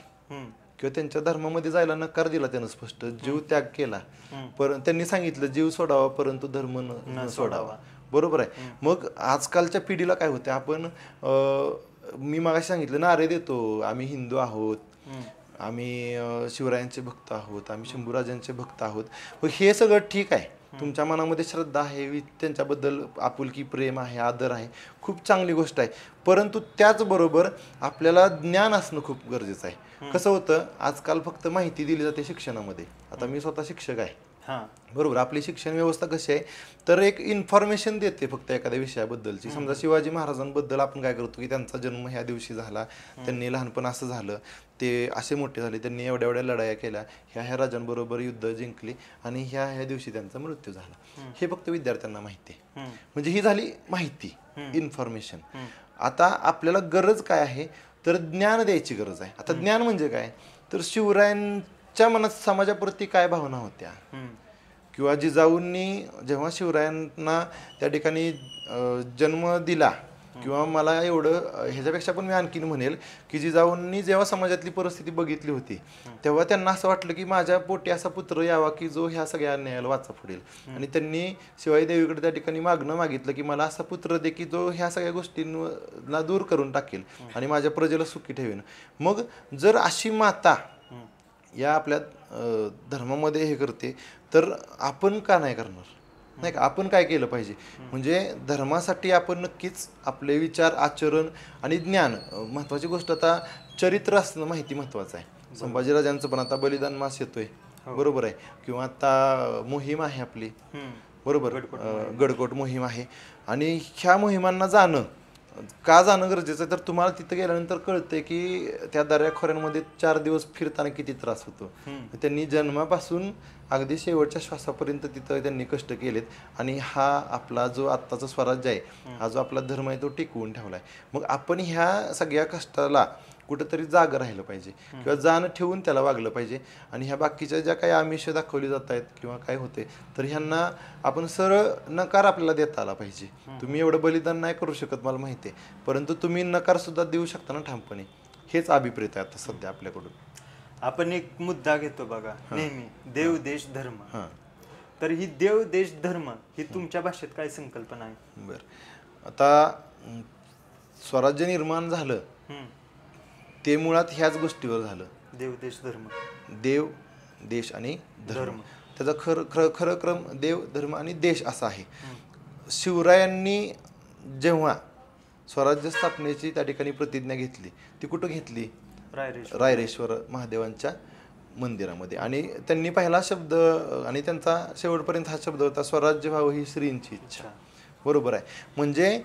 किंवा त्यांच्या धर्मामध्ये जायला नकार दिला. त्यानं स्पष्ट जीव त्याग केला. त्यांनी सांगितलं जीव सोडावा परंतु धर्म न सोडावा. बरोबर आहे. मग आजकालच्या पिढीला काय होते, आपण मी मागाशी सांगितलं नारे देतो आम्ही हिंदू आहोत, आम्ही शिवरायांचे भक्त आहोत, आम्ही शंभूराजांचे भक्त आहोत. हे सगळं ठीक आहे, तुमच्या मनामध्ये श्रद्धा आहे, त्यांच्याबद्दल आपुलकी, प्रेम आहे, आदर आहे, खूप चांगली गोष्ट आहे. परंतु त्याचबरोबर आपल्याला ज्ञान असणं खूप गरजेचं आहे. कसं होतं, आजकाल फक्त माहिती दिली जाते शिक्षणामध्ये. आता मी स्वतः शिक्षक आहे, बरोबर. आपली शिक्षण व्यवस्था कशी आहे, तर एक इन्फॉर्मेशन देते फक्त एखाद्या विषयाबद्दलची. समजा शिवाजी महाराजांबद्दल आपण काय करतो की त्यांचा जन्म ह्या दिवशी झाला, त्यांनी लहानपण असं झालं, ते असे मोठे झाले, त्यांनी एवढ्या एवढ्या लढाया केल्या, ह्या राजांबरोबर युद्ध जिंकली आणि ह्या दिवशी त्यांचा मृत्यू झाला. हे फक्त विद्यार्थ्यांना माहिती आहे. म्हणजे ही झाली माहिती, इन्फॉर्मेशन. आता आपल्याला गरज काय आहे, तर ज्ञान द्यायची गरज आहे. आता ज्ञान म्हणजे काय, तर शिवरायांच्या मनात समाजाप्रती काय भावना होत्या, किंवा जिजाऊंनी जेव्हा शिवरायांना त्या ठिकाणी जन्म दिला, किंवा मला एवढं ह्याच्यापेक्षा पण मी आणखीन म्हणेल की जिजाऊंनी जेव्हा समाजातली परिस्थिती बघितली होती, तेव्हा त्यांना असं वाटलं की माझ्या पोटी असा पुत्र यावा की जो ह्या सगळ्या अन्यायाला वाचा फोडेल. आणि त्यांनी शिवाई देवीकडे त्या ठिकाणी मागणं मागितलं की मला असा पुत्र दे की जो ह्या सगळ्या गोष्टींना दूर करून टाकेल आणि माझ्या प्रजेला सुखी ठेवेन. मग जर अशी माता या आपल्या धर्मामध्ये हे करते, तर आपण का नाही करणार, नाही का? आपण काय केलं पाहिजे, म्हणजे धर्मासाठी आपण नक्कीच आपले विचार, आचरण आणि ज्ञान, महत्वाची गोष्ट आता चरित्र असणं माहिती महत्वाचं आहे. संभाजीराजांचं पण आता बलिदान मास येतोय, बरोबर आहे, किंवा आता मोहीम आहे आपली, बरोबर, गडकोट मोहीम आहे. आणि ह्या मोहिमांना जाणं का जाणं गरजेचं आहे, तर तुम्हाला तिथं गेल्यानंतर कळतंय की त्या दऱ्याखोऱ्यांमध्ये 4 दिवस फिरताना किती त्रास होतो. त्यांनी जन्मापासून अगदी शेवटच्या श्वासापर्यंत तिथं त्यांनी कष्ट केलेत. आणि हा आपला जो आत्ताचा स्वराज्य आहे, हा जो आपला धर्म आहे, तो टिकवून ठेवलाय. मग आपण ह्या सगळ्या कष्टाला कुठंतरी जागं राहिलं पाहिजे, किंवा जाण ठेवून त्याला वागलं पाहिजे. आणि ह्या बाकीच्या ज्या काही आमिष दाखवली जात आहेत किंवा काय होते, तर ह्यांना आपण सरळ नकार आपल्याला देता आला पाहिजे. तुम्ही एवढं बलिदान नाही करू शकत मला माहिती आहे, परंतु तुम्ही नकार सुद्धा देऊ शकता ना ठामपणे. हेच अभिप्रेत आहे आता सध्या आपल्याकडून. आपण एक मुद्दा घेतो बघा नेहमी, देव देश धर्म. तर ही देव देश धर्म ही तुमच्या भाषेत काय संकल्पना आहे? बरं, आता स्वराज्य निर्माण झालं ते मुळात ह्याच गोष्टीवर झालं, देव देश धर्म. देव, देश आणि धर्म. त्याचा खरं क्रम देव, धर्म आणि देश असा आहे. शिवरायांनी जेव्हा स्वराज्य स्थापनेची त्या ठिकाणी प्रतिज्ञा घेतली, ती कुठं घेतली? रायरेश्वर महादेवांच्या मंदिरामध्ये. आणि त्यांनी पहिला शब्द आणि त्यांचा शेवटपर्यंत हा शब्द होता, स्वराज्य व्हावं ही श्रींची इच्छा. बरोबर आहे. म्हणजे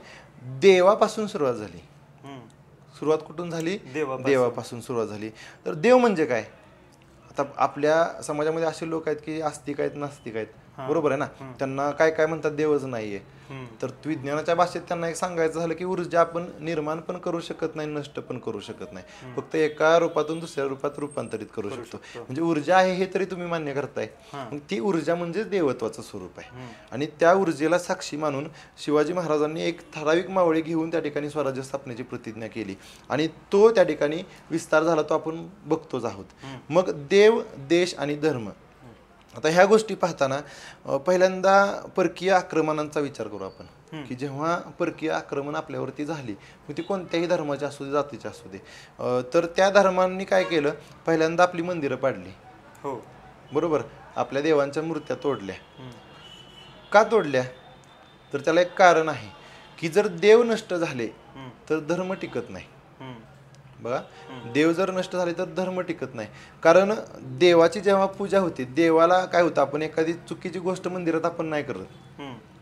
देवापासून सुरुवात झाली. सुरुवात कुठून झाली? देवापासून सुरुवात झाली. तर देव म्हणजे काय? आता आपल्या समाजामध्ये असे लोक आहेत की आस्तिक आहेत, नास्तिक आहेत, बरोबर आहे ना. त्यांना काय काय म्हणतात, देवच नाहीये. तर विज्ञानाच्या भाषेत त्यांना एक सांगायचं झालं की ऊर्जा आपण निर्माण पण करू शकत नाही, नष्ट पण करू शकत नाही, फक्त एका रूपातून दुसऱ्या रूपात रूपांतरित करू शकतो. म्हणजे ऊर्जा आहे हे तरी तुम्ही मान्य करताय. मग ती ऊर्जा म्हणजे देवत्वाचं स्वरूप आहे. आणि त्या ऊर्जेला साक्षी मानून शिवाजी महाराजांनी एक ठराविक मावळी घेऊन त्या ठिकाणी स्वराज्य स्थापनेची प्रतिज्ञा केली. आणि तो त्या ठिकाणी विस्तार झाला, तो आपण बघतोच आहोत. मग देव, देश आणि धर्म, आता ह्या गोष्टी पाहताना पहिल्यांदा परकीय आक्रमणांचा विचार करू आपण, की जेव्हा परकीय आक्रमण आपल्यावरती झाली, मग ती कोणत्याही धर्माची असू दे, जातीची असू दे, तर त्या धर्मांनी काय केलं, पहिल्यांदा आपली मंदिरं पाडली, बरोबर, आपल्या देवांच्या मूर्त्या तोडल्या. का तोडल्या? तर त्याला एक कारण आहे की जर देव नष्ट झाले तर धर्म टिकत नाही. बघा, देव जर नष्ट झाले तर धर्म टिकत नाही. कारण देवाची जेव्हा पूजा होती, देवाला काय होतं, आपण एखादी चुकीची गोष्ट मंदिरात आपण नाही करत,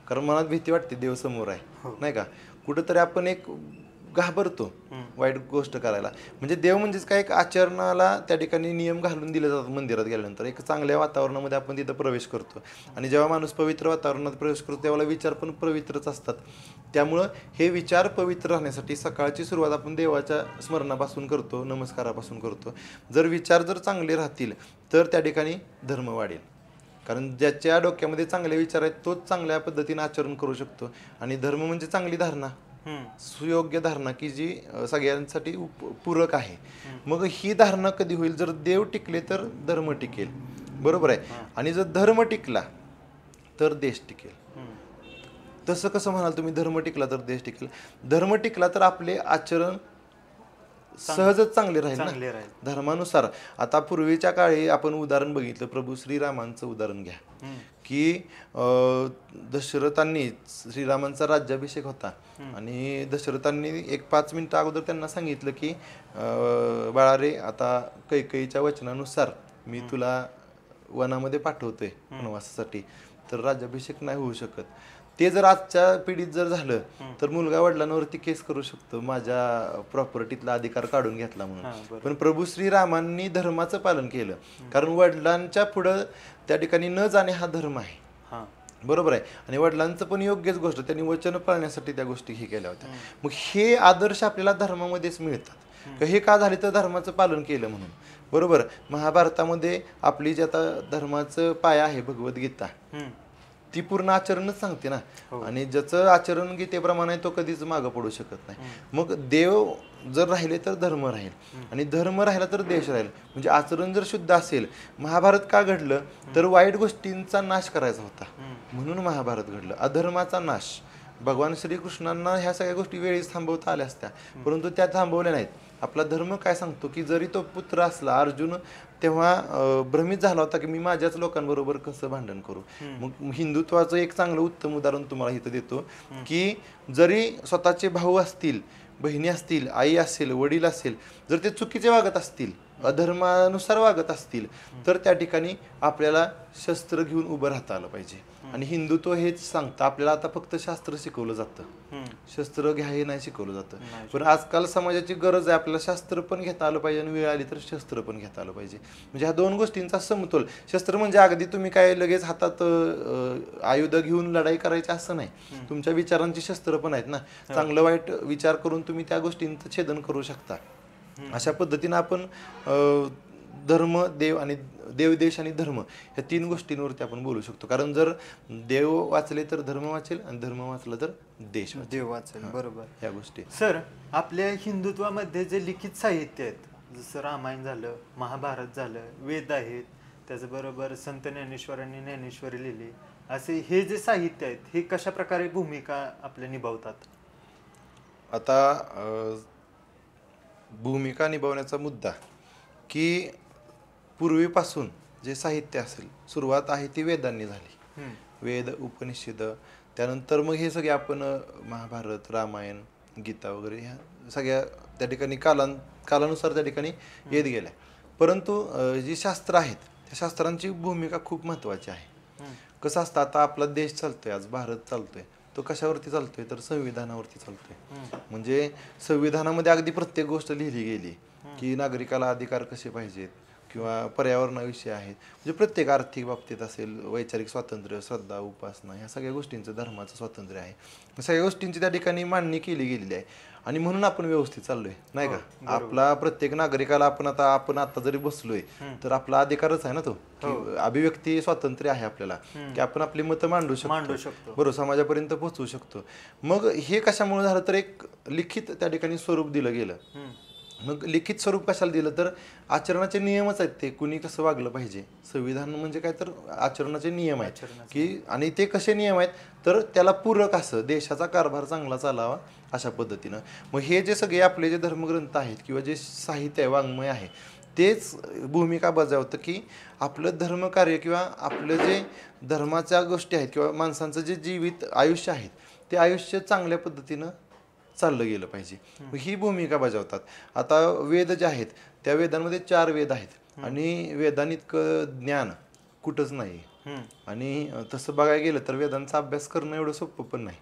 कारण मनात भीती वाटते, देव समोर आहे, नाही का. कुठंतरी आपण एक घाबरतो वाईट गोष्ट करायला. म्हणजे देव म्हणजेच काय, एक आचरणाला त्या ठिकाणी नियम घालून दिले जातात. मंदिरात गेल्यानंतर एक चांगल्या वातावरणामध्ये आपण तिथं प्रवेश करतो. आणि जेव्हा माणूस पवित्र वातावरणात प्रवेश करतो, तेव्हा विचार पण पवित्रच असतात. त्यामुळं हे विचार पवित्र राहण्यासाठी सकाळची सुरुवात आपण देवाच्या स्मरणापासून करतो, नमस्कारापासून करतो. जर विचार जर चांगले राहतील तर त्या ठिकाणी धर्म वाढेल. कारण ज्याच्या डोक्यामध्ये चांगले विचार आहेत तोच चांगल्या पद्धतीने आचरण करू शकतो. आणि धर्म म्हणजे चांगली धारणा, सुयोग्य धारणा की जी सगळ्यांसाठी पूरक आहे. मग ही धारणा कधी होईल? जर देव टिकले तर धर्म टिकेल, बरोबर आहे. आणि जर धर्म टिकला तर देश टिकेल. तसं कसं म्हणाल तुम्ही, धर्म टिकला तर देश टिकेल? धर्म टिकला तर आपले आचरण सहजच चांगले राहील ना. चांगले राहील. धर्मानुसार. आता पूर्वीच्या काळी आपण उदाहरण बघितलं, प्रभू श्रीरामांचं उदाहरण घ्या, की दशरथांनी, श्रीरामांचा राज्याभिषेक होता आणि दशरथांनी एक 5 मिनिटं अगोदर त्यांना सांगितलं की बाळा रे, आता कैकेयीच्या वचनानुसार मी तुला वनामध्ये पाठवतोय वनवासासाठी, तर राज्याभिषेक नाही होऊ शकत. ते जर आजच्या पिढीत जर झालं तर मुलगा वडिलांवरती केस करू शकतो, माझ्या प्रॉपर्टीतला अधिकार काढून घेतला म्हणून. पण प्रभू श्रीरामांनी धर्माचं पालन केलं, कारण वडिलांच्या पुढं त्या ठिकाणी न जाणे हा धर्म आहे. बरोबर आहे. आणि वडिलांचं पण योग्यच गोष्ट, त्यांनी वचन पाळण्यासाठी त्या गोष्टी हे केल्या होत्या. मग हे आदर्श आपल्याला धर्मामध्येच मिळतात. हे का झाले तर धर्माचं पालन केलं म्हणून. बरोबर. महाभारतामध्ये आपली जी आता धर्माचं पाया आहे भगवद्गीता, ती पूर्ण आचरणच सांगते ना. आणि ज्याचं आचरण गीतेप्रमाणे तो कधीच मागं पडू शकत नाही. मग देव जर राहिले तर धर्म राहील, आणि धर्म राहिला तर देश राहील. म्हणजे आचरण जर शुद्ध असेल. महाभारत का घडलं तर वाईट गोष्टींचा नाश करायचा होता म्हणून महाभारत घडलं, अधर्माचा नाश. भगवान श्रीकृष्णांना ह्या सगळ्या गोष्टी वेळीच थांबवता आल्या असत्या, परंतु त्या थांबवल्या नाहीत. आपला धर्म काय सांगतो की जरी तो पुत्र असला अर्जुन, तेव्हा भ्रमित झाला होता की मी माझ्याच लोकांबरोबर कसं भांडण करू. मग हिंदुत्वाचं एक चांगलं उत्तम उदाहरण तुम्हाला इथं देतो की जरी स्वतःचे भाऊ असतील, बहिणी असतील, आई असेल, वडील असेल, जर ते चुकीचे वागत असतील, अधर्मानुसार वागत असतील, तर त्या ठिकाणी आपल्याला शस्त्र घेऊन उभं राहता आलं पाहिजे. आणि हिंदुत्व हेच सांगतं आपल्याला. आता फक्त शास्त्र शिकवलं जातं, शस्त्र घ्या हे नाही शिकवलं जातं. पण आजकाल समाजाची गरज आहे, आपल्याला शास्त्र पण घेता आलं पाहिजे आणि वेळ आली तर शस्त्र पण घेता आलं पाहिजे. म्हणजे ह्या दोन गोष्टींचा समतोल. शस्त्र म्हणजे अगदी तुम्ही काय लगेच हातात आयुध घेऊन लढाई करायची असं नाही. तुमच्या विचारांची शस्त्र पण आहेत ना. चांगलं वाईट विचार करून तुम्ही त्या गोष्टींचं छेदन करू शकता. अशा पद्धतीनं आपण धर्म, देव आणि देव, देश आणि धर्म ह्या 3 गोष्टींवरती आपण बोलू शकतो. कारण जर देव वाचले तर धर्म वाचेल आणि धर्म वाचला तर देश देव वाचेल. बरोबर. ह्या गोष्टी. सर, आपल्या हिंदुत्वामध्ये जे लिखित साहित्य आहेत, जसं रामायण झालं, महाभारत झालं, वेद आहेत, त्याचबरोबर संत ज्ञानेश्वरांनी ज्ञानेश्वरी लिहिली, असे हे जे साहित्य आहेत हे कशा प्रकारे भूमिका आपल्या निभावतात? आता भूमिका निभावण्याचा मुद्दा की पूर्वीपासून जे साहित्य असेल, सुरुवात आहे ती वेदांनी झाली. वेद, उपनिषद, त्यानंतर मग हे सगळे आपण महाभारत, रामायण, गीता वगैरे ह्या सगळ्या त्या ठिकाणी कालानुसार त्या ठिकाणी येत गेल्या. परंतु जी शास्त्र आहेत त्या शास्त्रांची भूमिका खूप महत्त्वाची आहे. कसं असतं, आता आपला देश चालतोय, आज भारत चालतोय, तो कशावरती चालतोय तर संविधानावरती चालतोय. म्हणजे संविधानामध्ये अगदी प्रत्येक गोष्ट लिहिली गेली की नागरिकाला अधिकार कसे पाहिजेत, किंवा पर्यावरणाविषयी आहेत. म्हणजे प्रत्येक आर्थिक बाबतीत असेल, वैचारिक स्वातंत्र्य, श्रद्धा, उपासना, ह्या सगळ्या गोष्टींचं धर्माचं स्वातंत्र्य आहे. सगळ्या गोष्टींची त्या ठिकाणी मांडणी केली गेलेली आहे. आणि म्हणून आपण व्यवस्थित चाललोय, नाही का. आपला प्रत्येक नागरिकाला आपण आता जरी बसलोय तर आपला अधिकारच आहे ना तो, की अभिव्यक्ती स्वातंत्र्य आहे आपल्याला, की आपण आपली मतं मांडू शकतो, बरोबर, समाजापर्यंत पोहोचवू शकतो. मग हे कशामुळे झालं तर एक लिखित त्या ठिकाणी स्वरूप दिलं गेलं. मग लिखित स्वरूप कशाला दिलं तर आचरणाचे नियमच आहेत ते, कुणी कसं वागलं पाहिजे. संविधान म्हणजे काय तर आचरणाचे नियम आहेत की, आणि ते कसे नियम आहेत तर त्याला पूरक असं देशाचा कारभार चांगला चालावा अशा पद्धतीनं. मग हे जे सगळे आपले जे धर्मग्रंथ आहेत किंवा जे साहित्य आहे, वाङ्मय आहे, तेच भूमिका बजावतं की आपलं धर्मकार्य किंवा आपलं जे धर्माच्या गोष्टी आहेत किंवा माणसांचं जे जीवित आयुष्य आहे ते आयुष्य चांगल्या पद्धतीनं चाललं गेलं पाहिजे. ही भूमिका बजावतात. आता वेद जे आहेत त्या वेदांमध्ये 4 वेद आहेत आणि वेदांइतकं ज्ञान कुठंच नाही. आणि तसं बघायला गेलं तर वेदांचा अभ्यास करणं एवढं सोपं पण नाही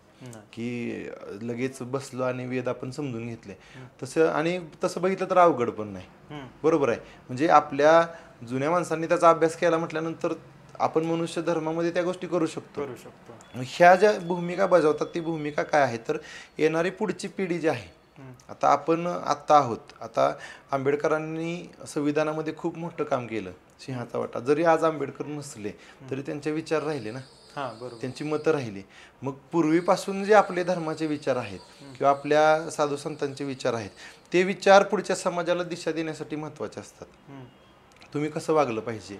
की लगेच बसलो आणि वेद आपण समजून घेतले. तसं बघितलं तर अवघड पण नाही, बरोबर आहे. म्हणजे आपल्या जुन्या माणसांनी त्याचा अभ्यास केला म्हटल्यानंतर आपण मनुष्य धर्मामध्ये त्या गोष्टी करू शकतो. ह्या ज्या भूमिका बजावतात ती भूमिका काय आहे तर येणारी पुढची पिढी जी आहे, आता आपण आहोत. आता आंबेडकरांनी संविधानामध्ये खूप मोठं काम केलं, सिंहाचा वाटा. जरी आज आंबेडकर नसले तरी त्यांचे विचार राहिले ना, त्यांची मतं राहिली. मग पूर्वीपासून जे आपले धर्माचे विचार आहेत किंवा आपल्या साधू संतांचे विचार आहेत, ते विचार पुढच्या समाजाला दिशा देण्यासाठी महत्त्वाचे असतात. तुम्ही कसं वागलं पाहिजे,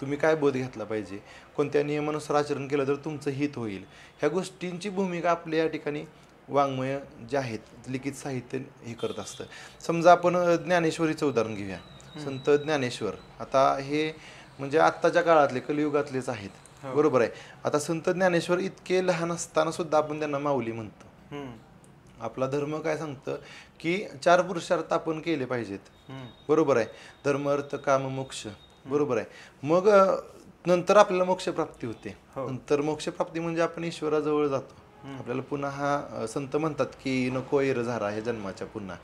तुम्ही काय बोध घेतला पाहिजे, कोणत्या नियमानुसार आचरण केलं तर तुमचं हित होईल, ह्या गोष्टींची भूमिका आपल्या या ठिकाणी वाङ्मय जे आहेत लिखित साहित्य हे करत असतं. समजा आपण ज्ञानेश्वरीचं उदाहरण घेऊया. संत ज्ञानेश्वर आता हे म्हणजे आत्ताच्या काळातले कलियुगातलेच आहेत. बरोबर आहे. आता संत ज्ञानेश्वर इतके लहान असताना सुद्धा आपण त्यांना माऊली म्हणतो. आपला धर्म काय सांगतं की 4 पुरुषार्थ आपण केले पाहिजेत. बरोबर आहे. धर्म अर्थ काम मोक्ष. बरोबर आहे. मग नंतर आपल्याला मोक्ष प्राप्ती होते. नंतर मोक्ष प्राप्ती म्हणजे आपण ईश्वराजवळ जातो. आपल्याला पुन्हा हा संत म्हणतात की नको एर झारा हे जन्माच्या पुन्हा,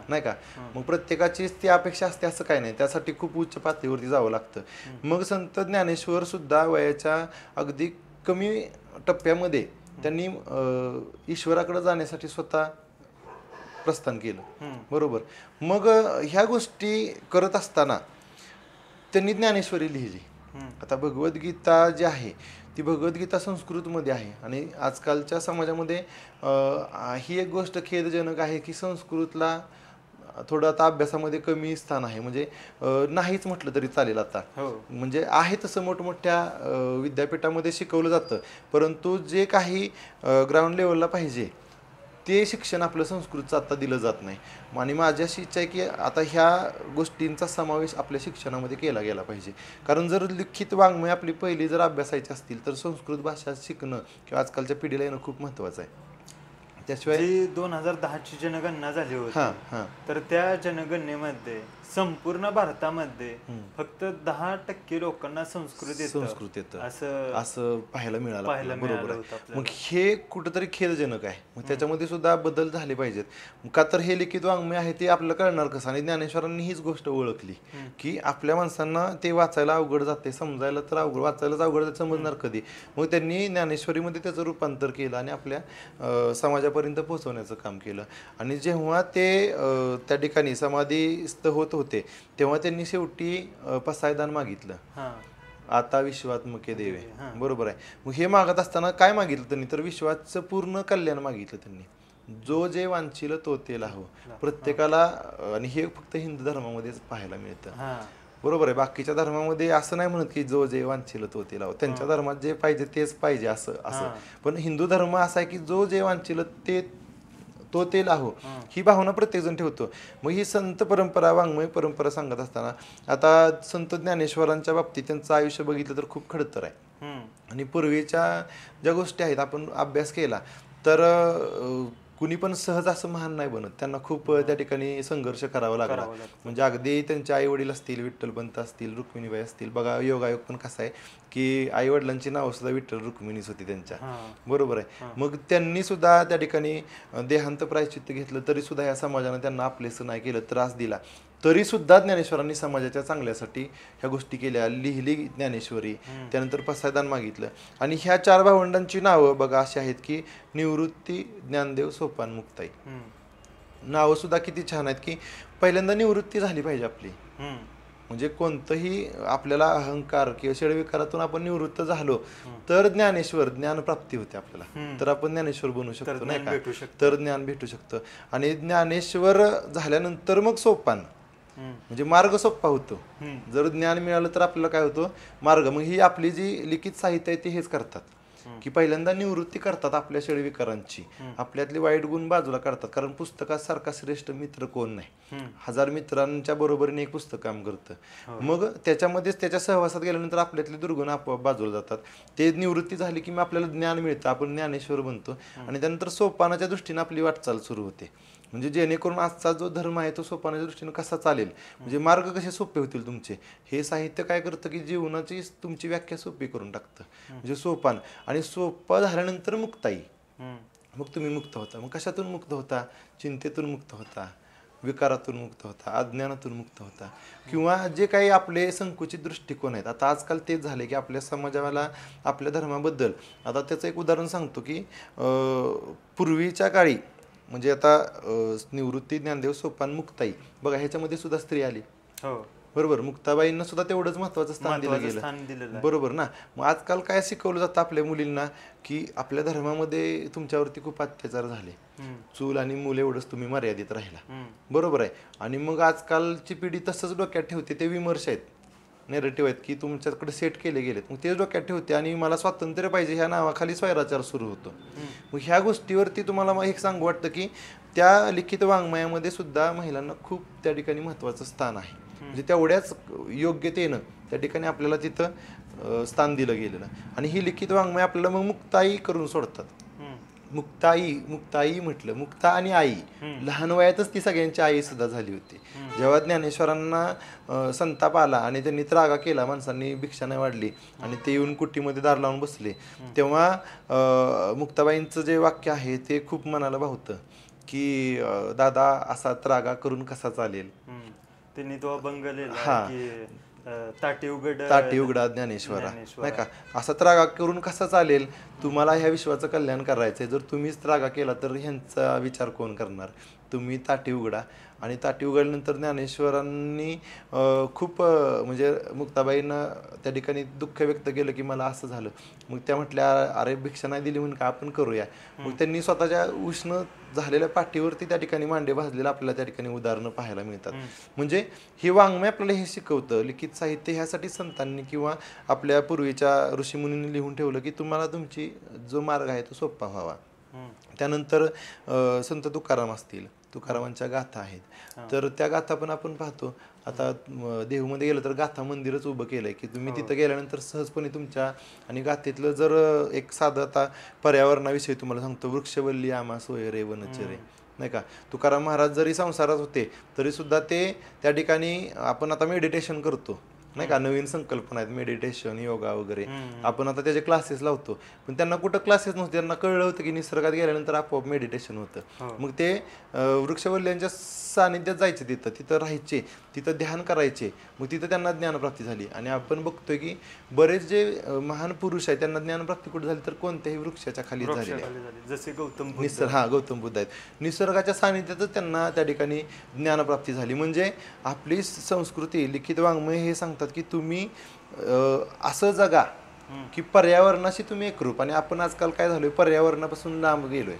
नाही का. मग प्रत्येकाचीच ती अपेक्षा असते असं काही नाही. त्यासाठी खूप उच्च पातळीवरती जावं लागतं. मग संत ज्ञानेश्वर सुद्धा वयाच्या अगदी कमी टप्प्यामध्ये त्यांनी ईश्वराकडे जाण्यासाठी स्वतः प्रस्थान केलं. बरोबर. मग ह्या गोष्टी करत असताना त्यांनी ज्ञानेश्वरी लिहिली. आता भगवद्गीता जी आहे ती भगवद्गीता संस्कृतमध्ये आहे आणि आजकालच्या समाजामध्ये ही एक गोष्ट खेदजनक आहे की संस्कृतला थोडं आता अभ्यासामध्ये कमी स्थान आहे. म्हणजे नाहीच म्हटलं तरी चालेल आता. म्हणजे आहे तसं मोठमोठ्या विद्यापीठामध्ये शिकवलं जातं, परंतु जे काही ग्राउंड लेवलला पाहिजे ते शिक्षण आपलं संस्कृतचं आता दिलं जात नाही. आणि माझी अशी इच्छा आहे की आता ह्या गोष्टींचा समावेश आपल्या शिक्षणामध्ये केला गेला पाहिजे. कारण जर लिखित वाङ्मय आपली पहिली जर अभ्यासायची असतील तर संस्कृत भाषा शिकणं किंवा आजकालच्या पिढीला येणं खूप महत्त्वाचं आहे. त्याशिवाय 2010ची जनगणना झाली होती, तर त्या जनगणनेमध्ये संपूर्ण भारतामध्ये फक्त 10% लोकांना संस्कृत येतं असं पाहायला मिळालं. बरोबर आहे. मग हे कुठंतरी खेदजनक आहे. मग त्याच्यामध्ये सुद्धा बदल झाले पाहिजेत. का तर हे लिखित वाङ्मय आहे ते आपल्याला कळणार कसं. आणि ज्ञानेश्वरांनी हीच गोष्ट ओळखली की आपल्या माणसांना ते वाचायला अवघड जाते, समजायला तर अवघड, वाचायलाच अवघड, समजणार कधी. मग त्यांनी ज्ञानेश्वरीमध्ये त्याचं रूपांतर केलं आणि आपल्या समाजापर्यंत पोहोचवण्याचं काम केलं. आणि जेव्हा ते त्या ठिकाणी समाधीस्थ होत होते तेव्हा त्यांनी शेवटी पसायदान मागितलं. आता विश्वात्मके देवे. बरोबर आहे. मग हे मागत असताना काय मागितलं त्यांनी तर विश्वाचं पूर्ण कल्याण मागितलं त्यांनी. जो जे वांछिल तो ते लाहो. प्रत्येकाला. आणि हे फक्त हिंदू धर्मामध्येच पाहायला मिळतं. बरोबर आहे. बाकीच्या धर्मामध्ये असं नाही म्हणत की जो जे वांछिल तो ते लाहो. त्यांच्या धर्मात जे पाहिजे तेच पाहिजे असं. पण हिंदू धर्म असा आहे की जो जे वांछिल तो ते लाहो ही भावना प्रत्येकजण ठेवतो. मग ही संत परंपरा वाङ्मय परंपरा सांगत असताना आता संत ज्ञानेश्वरांच्या बाबतीत त्यांचं आयुष्य बघितलं तर खूप खडतर आहे. आणि पूर्वीच्या ज्या गोष्टी आहेत आपण अभ्यास केला तर कुणी पण सहज असं महान नाही बनत. त्यांना खूप त्या ठिकाणी संघर्ष करावा लागला. म्हणजे अगदी त्यांचे आई वडील असतील, विठ्ठलपंत असतील, रुक्मिणीबाई असतील. बघा योगायोग पण कसा आहे की आई वडिलांची नावं सुद्धा विठ्ठल रुक्मिणीच होती त्यांच्या. बरोबर आहे. मग त्यांनी सुद्धा त्या ठिकाणी देहांत प्रायश्चित्त घेतलं तरी सुद्धा या समाजानं त्यांना आपलेसं नाही केलं, त्रास दिला. तरी सुद्धा ज्ञानेश्वरांनी समाजाच्या चांगल्यासाठी ह्या गोष्टी केल्या. लिहिली ज्ञानेश्वरी. त्यानंतर पसायदान मागितलं. आणि ह्या 4 भावंडांची नावं बघा अशी आहेत की निवृत्ती, ज्ञानदेव, सोपान, मुक्ताई. नावं सुद्धा किती छान आहेत की पहिल्यांदा निवृत्ती झाली पाहिजे आपली. म्हणजे कोणतंही आपल्याला अहंकार किंवा षडविकारातून आपण निवृत्त झालो तर ज्ञानेश्वर ज्ञानप्राप्ती होते आपल्याला. तर आपण ज्ञानेश्वर बनू शकतो, नाही का. तर ज्ञान भेटू शकतं. आणि ज्ञानेश्वर झाल्यानंतर मग सोपान म्हणजे मार्ग सोपा होतो. जर ज्ञान मिळालं तर आपल्याला काय होतं मार्ग. मग ही आपली जी लिखित साहित्य आहे ते हेच करतात की पहिल्यांदा निवृत्ती करतात आपल्या षडविकारांची. आपल्यातले वाईट गुण बाजूला काढतात. कारण पुस्तकात सारखा श्रेष्ठ मित्र कोण नाही. 1000 मित्रांच्या बरोबरीने एक पुस्तक काम करतं. मग त्याच्यामध्येच त्याच्या सहवासात गेल्यानंतर आपल्यातले दुर्गुण आपोआप बाजूला जातात. ते निवृत्ती झाली की मग आपल्याला ज्ञान मिळतं, आपण ज्ञानेश्वर बनतो. आणि त्यानंतर सोपानाच्या दृष्टीने आपली वाटचाल सुरू होते. म्हणजे जेणेकरून आजचा जो धर्म आहे तो सोपानाच्या दृष्टीने कसा चालेल, म्हणजे मार्ग कसे सोपे होतील तुमचे. हे साहित्य काय करतं की जीवनाची तुमची व्याख्या सोपी करून टाकतं. म्हणजे सोपान. आणि सोपा झाल्यानंतर मुक्ताई. मग तुम्ही मुक्त होता. मग कशातून मुक्त होता? चिंतेतून मुक्त होता, विकारातून मुक्त होता, अज्ञानातून मुक्त होता, किंवा जे काही आपले संकुचित दृष्टिकोन आहेत. आता आजकाल तेच झाले की आपल्या समाजाला आपल्या धर्माबद्दल. आता त्याचं एक उदाहरण सांगतो की पूर्वीच्या काळी म्हणजे आता निवृत्ती, ज्ञानदेव, सोपान, मुक्ताई बघा ह्याच्यामध्ये सुद्धा स्त्री आली. बरोबर. मुक्ताबाईंना सुद्धा तेवढंच महत्वाचं स्थान दिलं गेलं. बरोबर ना. मग आजकाल काय शिकवलं जातं आपल्या मुलींना की आपल्या धर्मामध्ये तुमच्यावरती खूप अत्याचार झाले, चूल आणि मूल एवढंच तुम्ही मर्यादित राहिला. बरोबर आहे. आणि मग आजकालची पिढी तसंच डोक्यात ठेवते. ते विमर्श आहेत, नेरेटिव्ह आहेत की तुमच्याकडे सेट केले गेलेत, मग ते डोक्यात ठेवते आणि मला स्वातंत्र्य पाहिजे ह्या नावाखाली स्वैराचार सुरू होतो. मग ह्या गोष्टीवरती तुम्हाला मग एक सांगू वाटतं की त्या लिखित वाङ्मयामध्ये सुद्धा महिलांना खूप त्या ठिकाणी महत्त्वाचं स्थान आहे. म्हणजे तेवढ्याच योग्यतेनं त्या ठिकाणी आपल्याला तिथं स्थान दिलं गेलेलं. आणि ही लिखित वाङ्मय आपल्याला मग मुक्ताई करून सोडतात. मुक्ताई म्हटलं, मुक्ता आणि आई, लहान वयातच ती सगळ्यांची आई सुद्धा झाली होती. जेव्हा ज्ञानेश्वरांना संताप आला आणि त्यांनी त्रागा केला, माणसांनी भिक्षा नाही वाढली आणि ते येऊन कुटीमध्ये दार लावून बसले, तेव्हा मुक्ताबाईंचं जे वाक्य आहे ते खूप मनाला भावतं की दादा असा त्रागा करून कसा चालेल. त्यांनी तो अभंग लिहिला की ताटी उघडा ज्ञानेश्वरा, नाही का, असा त्रागा करून कसा चालेल, तुम्हाला ह्या विश्वाचं कल्याण करायचंय, जर तुम्हीच त्रागा केला तर ह्यांचा विचार कोण करणार, तुम्ही ताटी उघडा. आणि ताटी उघडल्यानंतर ज्ञानेश्वरांनी खूप म्हणजे मुक्ताबाईंना त्या ठिकाणी दुःख व्यक्त केलं की मला असं झालं. मग त्या म्हटल्या अरे भिक्षा नाही दिली म्हणून का आपण करूया. मग त्यांनी स्वतःच्या उष्ण झालेल्या पाठीवरती त्या ठिकाणी मांडे भाजलेलं आपल्याला त्या ठिकाणी उदाहरणं पाहायला मिळतात. म्हणजे हे वाङ्मय आपल्याला हे शिकवतं, लिखित साहित्य ह्यासाठी संतांनी किंवा आपल्या पूर्वीच्या ऋषीमुनींनी लिहून ठेवलं की तुम्हाला तुमची जो मार्ग आहे तो सोपा व्हावा. त्यानंतर संत तुकाराम असतील, तुकारामांच्या गाथा आहेत, तर त्या गाथा पण आपण पाहतो. आता देहूमध्ये गेलं तर गाथा मंदिरच उभं केलंय की तुम्ही तिथं गेल्यानंतर सहजपणे तुमच्या, आणि गाथेतलं जर एक साधं आता पर्यावरणाविषयी तुम्हाला सांगतो, वृक्षवल्ली आम्हा सोयरे वनचरे, नाही का, तुकाराम महाराज जरी संसारात होते तरी सुद्धा ते त्या ठिकाणी, आपण आता मेडिटेशन करतो नाही का, नवीन संकल्पना आहेत मेडिटेशन, योगा वगैरे, आपण आता त्याचे क्लासेस लावतो, पण त्यांना कुठं क्लासेस नव्हते, त्यांना कळलं होतं की निसर्गात गेल्यानंतर आपोआप मेडिटेशन होतं. मग ते वृक्षवल्ल्यांच्या सानिध्यात जायचे, तिथं राहायचे, तिथं ध्यान करायचे, मग तिथं त्यांना ज्ञानप्राप्ती झाली. आणि आपण बघतोय की बरेच जे महान पुरुष आहेत त्यांना ज्ञानप्राप्ती कुठे झाली तर कोणत्याही वृक्षाच्या खाली झाली, जसे गौतम बुद्ध आहेत. निसर्गाच्या सानिध्यातच त्यांना त्या ठिकाणी ज्ञानप्राप्ती झाली. म्हणजे आपली संस्कृती, लिखित वाङ्मय हे सांगतात की तुम्ही असं जगा की पर्यावरणाशी तुम्ही एकरूप. आणि आपण आजकाल काय झालोय, पर्यावरणापासून लांब गेलोय.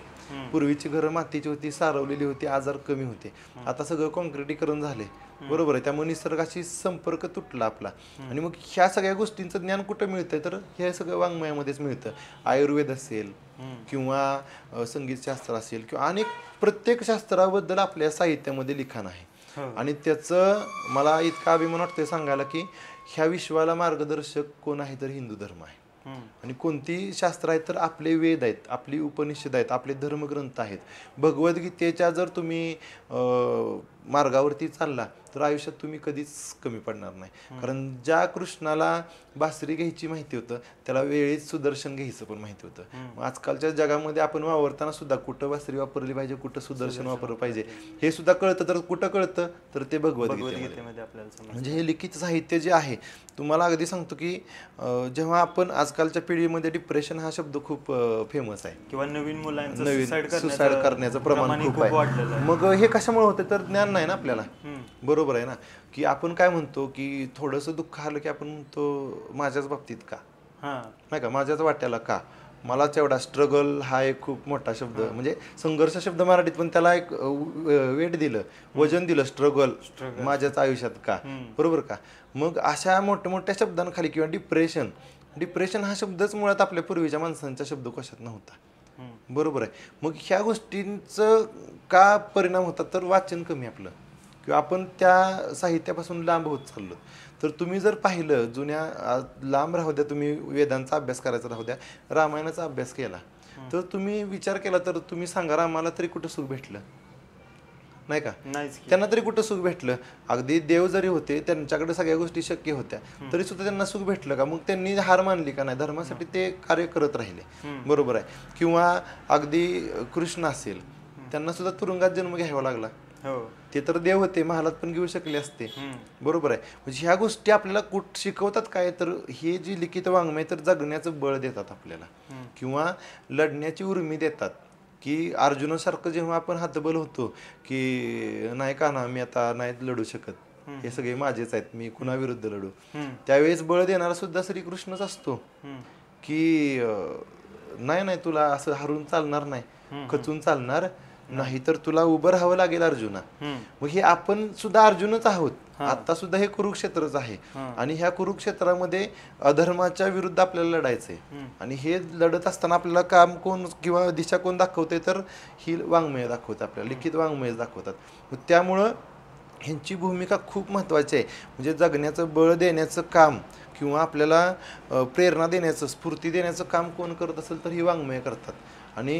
पूर्वीची घरं मातीची होती, सारवलेली होती, आजार कमी होते, आता सगळं कॉन्क्रिटीकरण झाले, बरोबर आहे, त्यामुळे निसर्गाशी संपर्क तुटला आपला. आणि मग ह्या सगळ्या गोष्टींचं ज्ञान कुठं मिळतंय तर हे सगळं वाङ्मयामध्येच मिळतं. आयुर्वेद असेल किंवा संगीतशास्त्र असेल किंवा अनेक प्रत्येक शास्त्राबद्दल आपल्या साहित्यामध्ये लिखाण आहे. आणि त्याचं मला इतका अभिमान वाटतोय सांगायला की ह्या विश्वाला मार्गदर्शक कोण आहे तर हिंदू धर्म आहे. आणि कोणती शास्त्र आहेत तर आपले वेद आहेत, आपली उपनिषद आहेत, आपले धर्मग्रंथ आहेत. भगवद्गीतेच्या जर तुम्ही मार्गावरती चालला तर आयुष्यात तुम्ही कधीच कमी पडणार नाही. कारण ज्या कृष्णाला बासरी घ्यायची माहिती होतं त्याला वेळीत सुदर्शन घ्यायचं पण माहिती होतं. आजकालच्या जगामध्ये आपण वावरताना सुद्धा कुठं बासरी वापरली पाहिजे, कुठं सुदर्शन वापरलं पाहिजे हे सुद्धा कळतं. तर कुठं कळतं तर ते भगवद्गीतेमध्ये आपल्याला. म्हणजे हे लिखित साहित्य जे आहे, तुम्हाला अगदी सांगतो की जेव्हा आपण आजकालच्या पिढीमध्ये डिप्रेशन हा शब्द खूप फेमस आहे किंवा नवीन मुलांचं सुसाईड करण्याचं प्रमाण खूप आहे. मग हे कशामुळे होतं तर ज्ञान नाही ना आपल्याला, बरोबर आहे ना, की आपण काय म्हणतो की थोडंसं दुःख आलं की आपण म्हणतो माझ्याच बाबतीत का, नाही का, माझ्याच वाट्याला का, मलाच एवढा. स्ट्रगल हा एक खूप मोठा शब्द, म्हणजे संघर्ष शब्द मराठीत, पण त्याला एक वेट दिलं, वजन दिलं, स्ट्रगल माझ्याच आयुष्यात का, बरोबर का. मग अशा मोठ्या मोठ्या शब्दांखाली किंवा डिप्रेशन हा शब्दच मुळात आपल्या पूर्वीच्या माणसांच्या शब्दकोशात नव्हता, बरोबर आहे. मग ह्या गोष्टींचं का परिणाम होतात तर वाचन कमी आपलं, किंवा आपण त्या साहित्यापासून लांब होत चाललो. तर तुम्ही जर पाहिलं जुन्या, लांब राहू द्या, तुम्ही वेदांचा अभ्यास करायचा राहू द्या, रामायणाचा अभ्यास केला तर तुम्ही विचार केला तर तुम्ही सांगा रामाला तरी कुठं सुख भेटलं नाही का, त्यांना तरी कुठं सुख भेटलं. अगदी देव जरी होते, त्यांच्याकडे सगळ्या गोष्टी शक्य होत्या, तरी सुद्धा त्यांना सुख भेटलं का, मग त्यांनी हार मानली का नाही, धर्मासाठी ते कार्य करत राहिले, बरोबर आहे. किंवा अगदी कृष्ण असेल, त्यांना सुद्धा तुरुंगात जन्म घ्यावा लागला, ते तर देव होते, महालात पण घेऊ शकले असते, बरोबर आहे. म्हणजे ह्या गोष्टी आपल्याला शिकवतात काय तर हे जी लिखित वाङ्मय तर जगण्याचं बळ देतात आपल्याला, किंवा लढण्याची उर्मी देतात. की अर्जुनासारखं जेव्हा आपण हातबल होतो की नाही का ना, मी आता नाही लढू शकत, हे सगळे माझेच आहेत, मी कुणाविरुद्ध लढू, त्यावेळेस बळ देणारा सुद्धा श्रीकृष्णच असतो की नाही तुला असं हरून चालणार नाही, खचून चालणार नाहीतर तुला उभं राहावं लागेल अर्जुना. मग हे आपण सुद्धा अर्जुनच आहोत, आता सुद्धा हे कुरुक्षेत्रच आहे. आणि ह्या कुरुक्षेत्रामध्ये अधर्माच्या विरुद्ध आपल्याला लढायचंय. आणि हे लढत असताना आपल्याला काम कोण किंवा दिशा कोण दाखवते, तर ही वाङ्मय दाखवते, आपल्याला लिखित वाङ्मय दाखवतात. मग त्यामुळं ह्यांची भूमिका खूप महत्त्वाची आहे. म्हणजे जगण्याचं बळ देण्याचं काम किंवा आपल्याला प्रेरणा देण्याचं, स्फूर्ती देण्याचं काम कोण करत असेल तर ही वाङ्मय करतात. आणि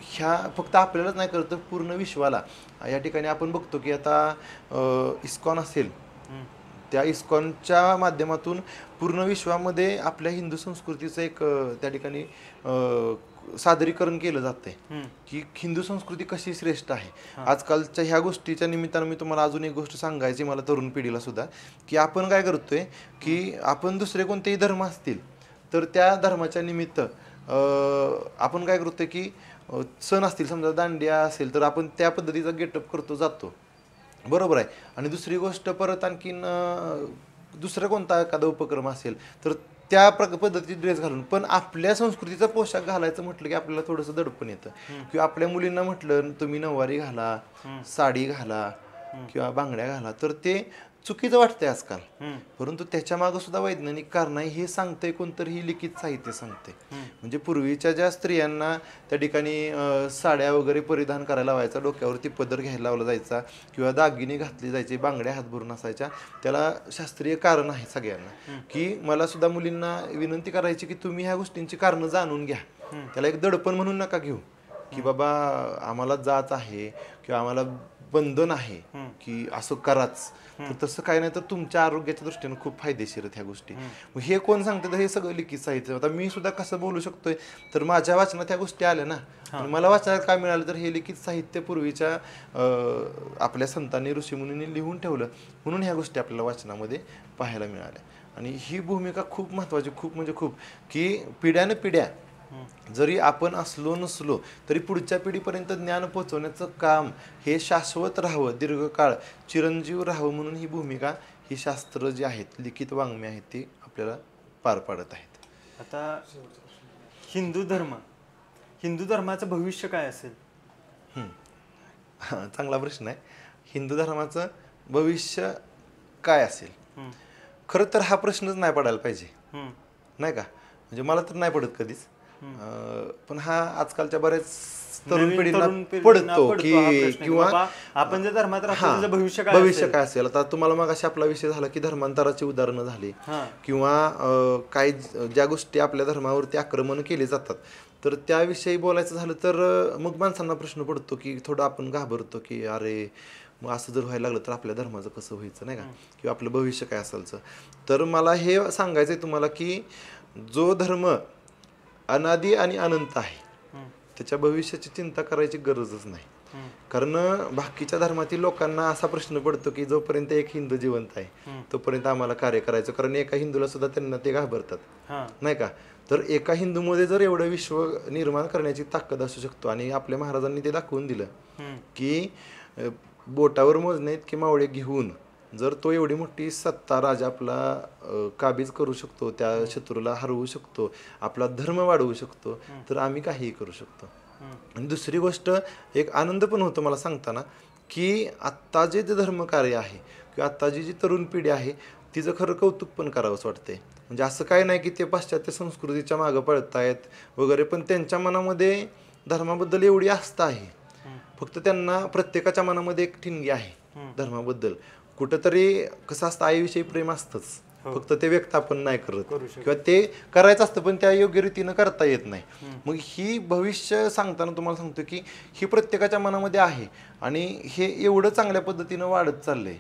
ह्या फक्त आपल्यालाच नाही करत, पूर्ण विश्वाला. या ठिकाणी आपण बघतो की आता इस्कॉन असेल, त्या इस्कॉनच्या माध्यमातून पूर्ण विश्वामध्ये आपल्या हिंदू संस्कृतीचं एक त्या ठिकाणी सादरीकरण केलं जातंय की हिंदू संस्कृती कशी श्रेष्ठ आहे. आजकालच्या ह्या गोष्टीच्या निमित्तानं मी तुम्हाला अजून एक गोष्ट सांगायची मला तरुण पिढीला सुद्धा, की आपण काय करतोय की आपण दुसरे कोणतेही धर्म असतील तर त्या धर्माच्या निमित्त आपण काय करतोय की सण असतील, समजा दांडिया असेल तर आपण त्या पद्धतीचा गेटअप करतो, जातो, बरोबर आहे. आणि दुसरी गोष्ट परत आणखीन दुसरा कोणता एखादा उपक्रम असेल तर त्या पद्धतीचे ड्रेस घालून, पण आपल्या संस्कृतीचा पोशाख घालायचं म्हटलं की आपल्याला थोडंसं दडपण येतं. किंवा आपल्या मुलींना म्हटलं तुम्ही नऊवारी घाला, साडी घाला किंवा बांगड्या घाला, तर ते चुकीचं वाटतंय आजकाल. परंतु त्याच्या मागं सुद्धा वैज्ञानिक कारण आहे. हे सांगतंय कोणतरी, ही लिखित साहित्य सांगते. म्हणजे पूर्वीच्या ज्या स्त्रियांना त्या ठिकाणी साड्या वगैरे परिधान करायला लावायचा, डोक्यावरती पदर घ्यायला लावला जायचा किंवा दागिने घातली जायचे, बांगड्या हात भरून असायच्या, त्याला शास्त्रीय कारण आहे सगळ्यांना. की मला सुद्धा मुलींना विनंती करायची की तुम्ही ह्या गोष्टींची कारणं जाणून घ्या. त्याला एक दडपण म्हणून नका घेऊ की बाबा आम्हाला जात आहे किंवा आम्हाला बंधन आहे की असं कराच. तर तसं काय नाही, तर तुमच्या आरोग्याच्या दृष्टीने खूप फायदेशीर आहेत ह्या गोष्टी. मग हे कोण सांगतं, तर हे सगळं लिखित साहित्य. आता मी सुद्धा कसं बोलू शकतोय, तर माझ्या वाचनात ह्या गोष्टी आल्या ना. मला वाचनात काय मिळालं, तर हे लिखित साहित्य पूर्वीच्या आपल्या संतांनी, ऋषीमुनींनी लिहून ठेवलं, म्हणून ह्या गोष्टी आपल्याला वाचनामध्ये पाहायला मिळाल्या. आणि ही भूमिका खूप महत्त्वाची, खूप म्हणजे खूप, की पिढ्यानं पिढ्या जरी आपण असलो नसलो तरी पुढच्या पिढीपर्यंत ज्ञान पोहोचवण्याचं काम हे शाश्वत राहावं, दीर्घकाळ चिरंजीव राहावं, म्हणून ही भूमिका, ही शास्त्र जी आहेत, लिखित वाङ्मय आहेत, ती आपल्याला पार पाडत आहेत. आता हिंदू धर्माचं भविष्य काय असेल? चांगला प्रश्न आहे. हिंदू धर्माचं भविष्य काय असेल? खरं तर हा प्रश्नच नाही पडायला पाहिजे, नाही का? म्हणजे मला तर नाही पडत कधीच, पण हा आजकालच्या बऱ्याच तरुण पिढीला पडतो की किंवा आपण ज्या धर्मात राहतो भविष्य काय असेल. आता तुम्हाला मग अशी आपला विषय झाला की धर्मांतराची उदाहरणं झाली किंवा काही ज्या गोष्टी आपल्या धर्मावरती आक्रमण केले जातात, तर त्याविषयी बोलायचं झालं तर मग माणसांना प्रश्न पडतो की थोडं आपण घाबरतो की अरे मग असं जर व्हायला लागलं तर आपल्या धर्माचं कसं व्हायचं, नाही का? किंवा आपलं भविष्य काय असायचं. तर मला हे सांगायचं आहे तुम्हाला की जो धर्म अनादी आणि अनंत आहे त्याच्या भविष्याची चिंता करायची गरजच नाही. कारण बाकीच्या धर्मातील लोकांना असा प्रश्न पडतो की जोपर्यंत एक हिंदू जिवंत आहे तोपर्यंत आम्हाला कार्य करायचं, कारण एका हिंदूला सुद्धा त्यांना ते घाबरतात, नाही का? तर एका हिंदूमध्ये जर एवढं विश्व निर्माण करण्याची ताकद असू शकतो, आणि आपल्या महाराजांनी ते दाखवून दिलं की बोटावर मोजणे इतके मावळे घेऊन जर तो एवढी मोठी सत्ता राजा आपला काबीज करू शकतो, त्या शत्रूला हरवू शकतो, आपला धर्म वाढवू शकतो, तर आम्ही काहीही करू शकतो. आणि दुसरी गोष्ट, एक आनंद पण होतो मला सांगताना की आत्ता जे धर्मकार्य आहे किंवा आत्ताची जी तरुण पिढी आहे तिचं खरं कौतुक पण करावंच वाटतंय. म्हणजे असं काय नाही की ते पाश्चात्य संस्कृतीच्या मागं पळतायत वगैरे, पण त्यांच्या मनामध्ये धर्माबद्दल एवढी आस्था आहे. फक्त त्यांना प्रत्येकाच्या मनामध्ये एक ठिणगी आहे धर्माबद्दल. कुठंतरी कसं असतं, आईविषयी प्रेम असतंच, फक्त ते व्यक्त आपण नाही करत किंवा ते करायचं असतं पण त्या योग्य रीतीनं करता येत नाही. मग ही भविष्य सांगताना तुम्हाला सांगतो की ही प्रत्येकाच्या मनामध्ये आहे, आणि हे एवढं चांगल्या पद्धतीनं वाढत चाललंय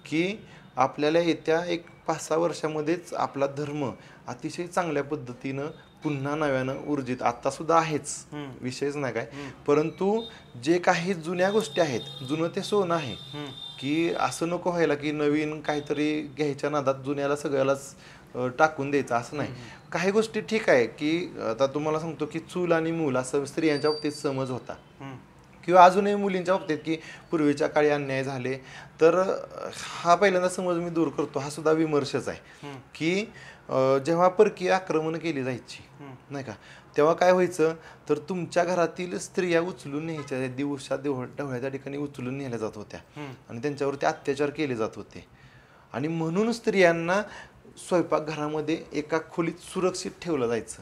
की आपल्याला येत्या एक 5-6 वर्षामध्येच आपला धर्म अतिशय चांगल्या पद्धतीनं पुन्हा नव्यानं ऊर्जित, आता सुद्धा आहेच, विषयच नाही काय, परंतु जे काही जुन्या गोष्टी आहेत, जुनं ते सोनं आहे. की असं नको व्हायला की नवीन काहीतरी घ्यायच्या नादात जुन्याला सगळ्यालाच टाकून द्यायचं, असं नाही. काही गोष्टी ठीक आहे की आता तुम्हाला सांगतो की चूल आणि मूल असं स्त्रियांच्या बाबतीत समज होता किंवा अजूनही मुलींच्या बाबतीत की पूर्वीच्या काळी अन्याय झाले, तर हा पहिल्यांदा समज मी दूर करतो, हा सुद्धा विमर्शच आहे की जेव्हा परकीय आक्रमण केली जायची नाही का, तेव्हा काय व्हायचं तर तुमच्या घरातील स्त्रिया उचलून न्यायच्या, दिवसा ढवळ्याच्या ठिकाणी उचलून नेल्या जात होत्या आणि त्यांच्यावरती अत्याचार केले जात होते. आणि म्हणून स्त्रियांना स्वयंपाकघरामध्ये एका खोलीत सुरक्षित ठेवलं जायचं.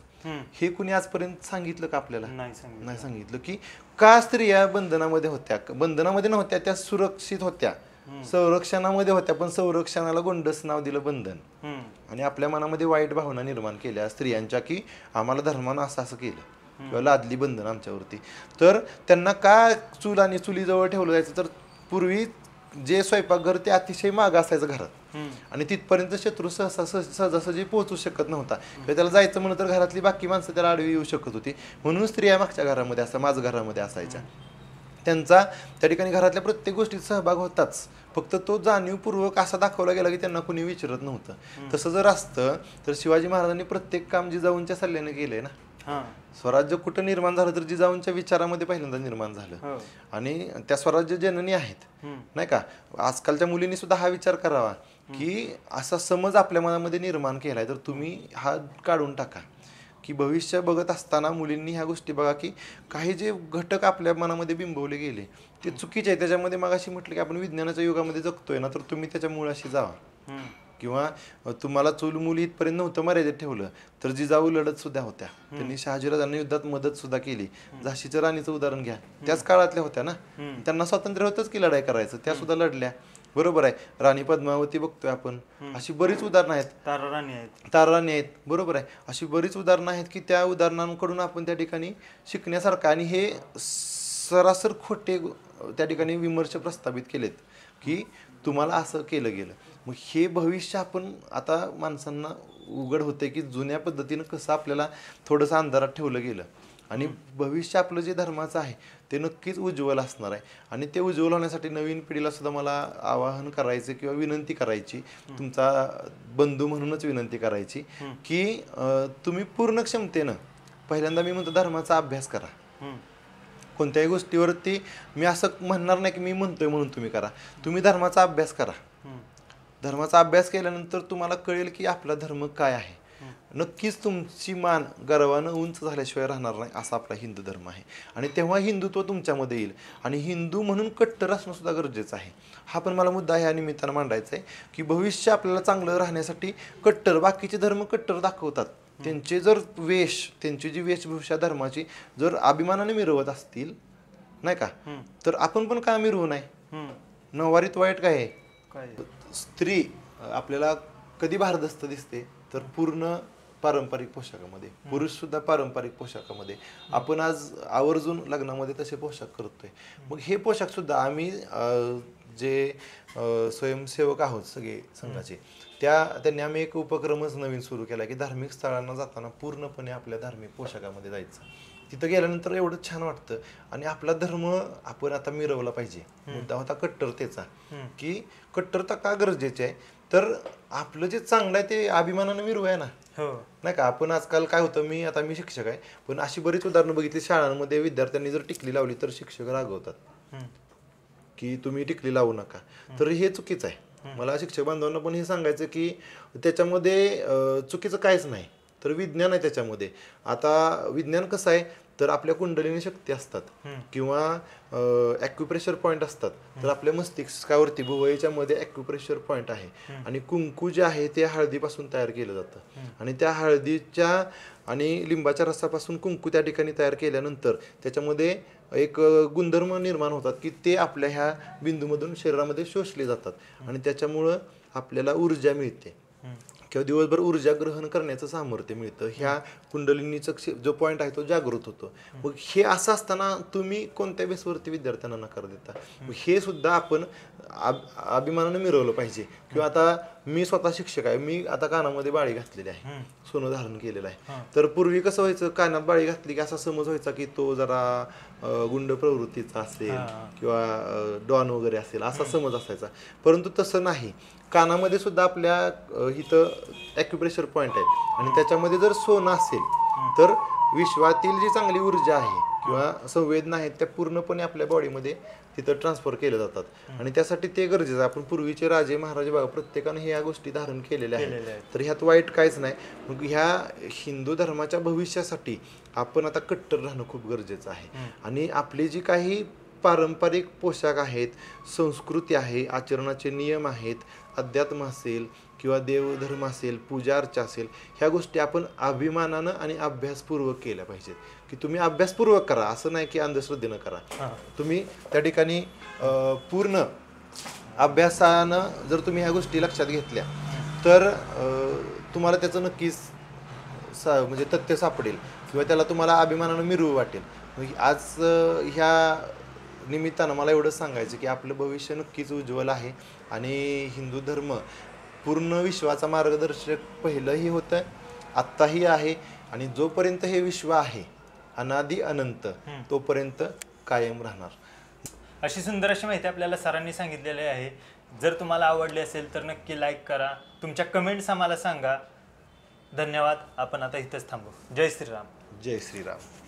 हे कुणी आजपर्यंत सांगितलं का आपल्याला? नाही सांगितलं की का स्त्रिया बंधनामध्ये होत्या. बंधनामध्ये नव्हत्या, त्या सुरक्षित होत्या, संरक्षणामध्ये होत्या, पण संरक्षणाला गोंडस नाव दिलं बंधन. आणि आपल्या मनामध्ये वाईट भावना निर्माण केल्या स्त्रियांच्या की आम्हाला धर्मानं असं केलं किंवा लादली बंधन आमच्यावरती. तर त्यांना का चूल आणि चुलीजवळ ठेवलं जायचं, तर पूर्वी जे स्वयंपाकघर ते अतिशय मागं असायचं घरात आणि तिथपर्यंत शत्रू सहजासहजी पोहोचू शकत नव्हता किंवा त्याला जायचं म्हणून तर घरातली बाकी माणसं त्याला आडवी येऊ शकत होती. म्हणून स्त्रिया मागच्या घरामध्ये माझ घरामध्ये असायच्या. त्यांचा त्या ठिकाणी घरातल्या प्रत्येक गोष्टीत सहभाग होताच, फक्त तो जाणीवपूर्वक असा दाखवला गेला की त्यांना कोणी विचारत नव्हतं. तसं जर असतं तर शिवाजी महाराजांनी प्रत्येक काम जिजाऊंच्या सल्ल्याने केलंय ना. स्वराज्य कुठं निर्माण झालं तर जिजाऊंच्या विचारामध्ये पहिल्यांदा निर्माण झालं आणि त्या स्वराज्य जननी आहेत नाही का. आजकालच्या मुलींनी सुद्धा हा विचार करावा की असा समज आपल्या मनामध्ये निर्माण केलाय तर तुम्ही हा काढून टाका. की भविष्य बघत असताना मुलींनी ह्या गोष्टी बघा की काही जे घटक आपल्या मनामध्ये बिंबवले गेले ते चुकीचे आहे. त्याच्यामध्ये मगाशी म्हटलं की आपण विज्ञानाच्या युगामध्ये जगतोय ना, तर तुम्ही त्याच्या मुळाशी जावा. किंवा तुम्हाला चूल मुली इथपर्यंत नव्हतं मर्यादित ठेवलं तर जिजाऊ लढत सुद्धा होत्या. त्यांनी शहाजीराजांना युद्धात मदत सुद्धा केली. झाशीच्या राणीचं उदाहरण घ्या, त्याच काळातल्या होत्या ना, त्यांना स्वातंत्र्य होतंच की लढाई करायचं, त्या सुद्धा लढल्या. बरोबर आहे. राणी पद्मावती बघतोय आपण, अशी बरीच उदाहरणं आहेत. तारा राणी आहेत. बरोबर आहे. अशी बरीच उदाहरणं आहेत की त्या उदाहरणांकडून आपण त्या ठिकाणी शिकण्यासारखं. आणि हे सरासर खोटे त्या ठिकाणी विमर्श प्रस्थापित केलेत की तुम्हाला असं केलं गेलं. मग हे भविष्य आपण आता माणसांना उघड होते की जुन्या पद्धतीनं कसं आपल्याला थोडंसं अंधारात ठेवलं गेलं आणि भविष्य आपलं जे धर्माचं आहे ते नक्कीच उज्ज्वल असणार आहे. आणि ते उज्ज्वल होण्यासाठी नवीन पिढीला सुद्धा मला आवाहन करायचं किंवा विनंती करायची, तुमचा बंधू म्हणूनच विनंती करायची की तुम्ही पूर्ण क्षमतेनं पहिल्यांदा मी म्हणतो धर्माचा अभ्यास करा. कोणत्याही गोष्टीवरती मी असं म्हणणार नाही की मी म्हणतोय म्हणून तुम्ही करा. तुम्ही धर्माचा अभ्यास करा. धर्माचा अभ्यास केल्यानंतर तुम्हाला कळेल की आपला धर्म काय आहे. नक्कीच तुमची मान गर्वानं उंच झाल्याशिवाय राहणार नाही, असा आपला हिंदू धर्म आहे. आणि तेव्हा हिंदुत्व तुमच्यामध्ये येईल. आणि हिंदू म्हणून कट्टर असणं सुद्धा गरजेचं आहे. हा पण मला मुद्दा ह्या निमित्तानं मांडायचा आहे की भविष्य आपल्याला चांगलं राहण्यासाठी कट्टर, बाकीचे धर्म कट्टर दाखवतात, त्यांचे जर वेश, त्यांची जी वेशभूषा धर्माची जर अभिमानाने मिरवत असतील नाही का, तर आपण पण का मिरवू नये. नऊवारीत वाईट काय आहे. स्त्री आपल्याला कधी भारदस्त दिसते तर पूर्ण पारंपरिक पोशाखामध्ये, पुरुष सुद्धा पारंपरिक पोशाखामध्ये. आपण आज आवर्जून लग्नामध्ये तसे पोशाख करतोय. मग हे पोशाख सुद्धा आम्ही जे स्वयंसेवक आहोत सगळे संघाचे, त्यांनी आम्ही एक उपक्रमच नवीन सुरू केला की धार्मिक स्थळांना जाताना पूर्णपणे आपल्या धार्मिक पोशाखामध्ये जायचं. तिथं गेल्यानंतर एवढं छान वाटतं. आणि आपला धर्म आपण आता मिरवला पाहिजे. मुद्दा होता कट्टरतेचा, की कट्टरता का गरजेची आहे, तर आपलं जे चांगलं आहे ते अभिमानानं मिरवूया ना. नाही का. आपण आजकाल काय होतं, मी शिक्षक आहे पण अशी बरीच उदाहरणं बघितली शाळांमध्ये, विद्यार्थ्यांनी जर टिकली लावली तर शिक्षक रागवतात की तुम्ही टिकली लावू नका. तर हे चुकीचं आहे. मला शिक्षक बांधवांना पण हे सांगायचं की त्याच्यामध्ये चुकीचं काहीच नाही, तर विज्ञान आहे त्याच्यामध्ये. आता विज्ञान कसं आहे तर आपल्या कुंडलिनी शक्ती असतात किंवा ॲक्युप्रेशर पॉईंट असतात. तर आपल्या मस्तिष्कावरती भुवयाच्या मध्ये ॲक्युप्रेशर पॉईंट आहे. आणि कुंकू जे आहे ते हळदीपासून तयार केलं जातं. आणि त्या हळदीच्या आणि लिंबाच्या रसापासून कुंकू त्या ठिकाणी तयार केल्यानंतर त्याच्यामध्ये एक गुणधर्म निर्माण होतात की ते आपल्या ह्या बिंदूमधून शरीरामध्ये शोषले जातात. आणि त्याच्यामुळं आपल्याला ऊर्जा मिळते किंवा दिवसभर ऊर्जा ग्रहण करण्याचं सामर्थ्य मिळतं. ह्या कुंडलिनीचं जो पॉईंट आहे तो जागृत होतो. मग हे असं असताना तुम्ही कोणत्या बेसवरती विद्यार्थ्यांना नकार देता. हे सुद्धा आपण अभिमानानं मिरवलं पाहिजे. किंवा आता मी स्वतः शिक्षक आहे, मी आता कानामध्ये बाळी घातलेली आहे, सोनं धारण केलेलं आहे. तर पूर्वी कसं व्हायचं, कानात बाळी घातली की असा समज व्हायचा की तो जरा गुंड प्रवृत्तीचा असेल किंवा डॉन वगैरे असेल असा समज असायचा. परंतु तसं नाही. कानामध्ये सुद्धा आपल्या इथं ॲक्युप्रेशर पॉईंट आहे आणि त्याच्यामध्ये जर सोनं असेल तर विश्वातील जी चांगली ऊर्जा आहे किंवा संवेदना आहेत त्या पूर्णपणे आपल्या बॉडीमध्ये तिथं ट्रान्सफर केल्या जातात आणि त्यासाठी ते गरजेचं आहे. आपण पूर्वीचे राजे महाराजे बघा प्रत्येकाने ह्या गोष्टी धारण केलेल्या आहेत, तर ह्यात वाईट काहीच नाही. मग ह्या हिंदू धर्माच्या भविष्यासाठी आपण आता कट्टर राहणं खूप गरजेचं आहे आणि आपली जी काही पारंपरिक पोशाख आहेत, संस्कृती आहे, आचरणाचे नियम आहेत, अध्यात्म असेल किंवा देवधर्म असेल, पूजा अर्चा असेल, ह्या गोष्टी आपण अभिमानानं आणि अभ्यासपूर्वक केल्या पाहिजेत. की तुम्ही अभ्यासपूर्वक करा, असं नाही की अंधश्रद्धेनं करा. तुम्ही त्या ठिकाणी पूर्ण अभ्यासानं जर तुम्ही ह्या गोष्टी लक्षात घेतल्या तर तुम्हाला त्याचं नक्कीच म्हणजे तथ्य सापडेल किंवा त्याला तुम्हाला अभिमानानं मिरवू वाटेल. आज ह्या निमित्तानं मला एवढंच सांगायचं की आपलं भविष्य नक्कीच उज्ज्वल आहे आणि हिंदू धर्म पूर्ण विश्वाचा मार्गदर्शक पहिलंही होतं, आत्ताही आहे आणि जोपर्यंत हे विश्व आहे अनादि अनंत तोपर्यंत कायम राहणार. अशी सुंदर अशी माहिती आपल्याला सरांनी सांगितलेली आहे. जर तुम्हाला आवडली असेल तर नक्की लाईक करा, तुमच्या कमेंट्स आम्हाला सांगा. धन्यवाद. आपण आता इथंच थांबू. जय श्रीराम. जय श्रीराम.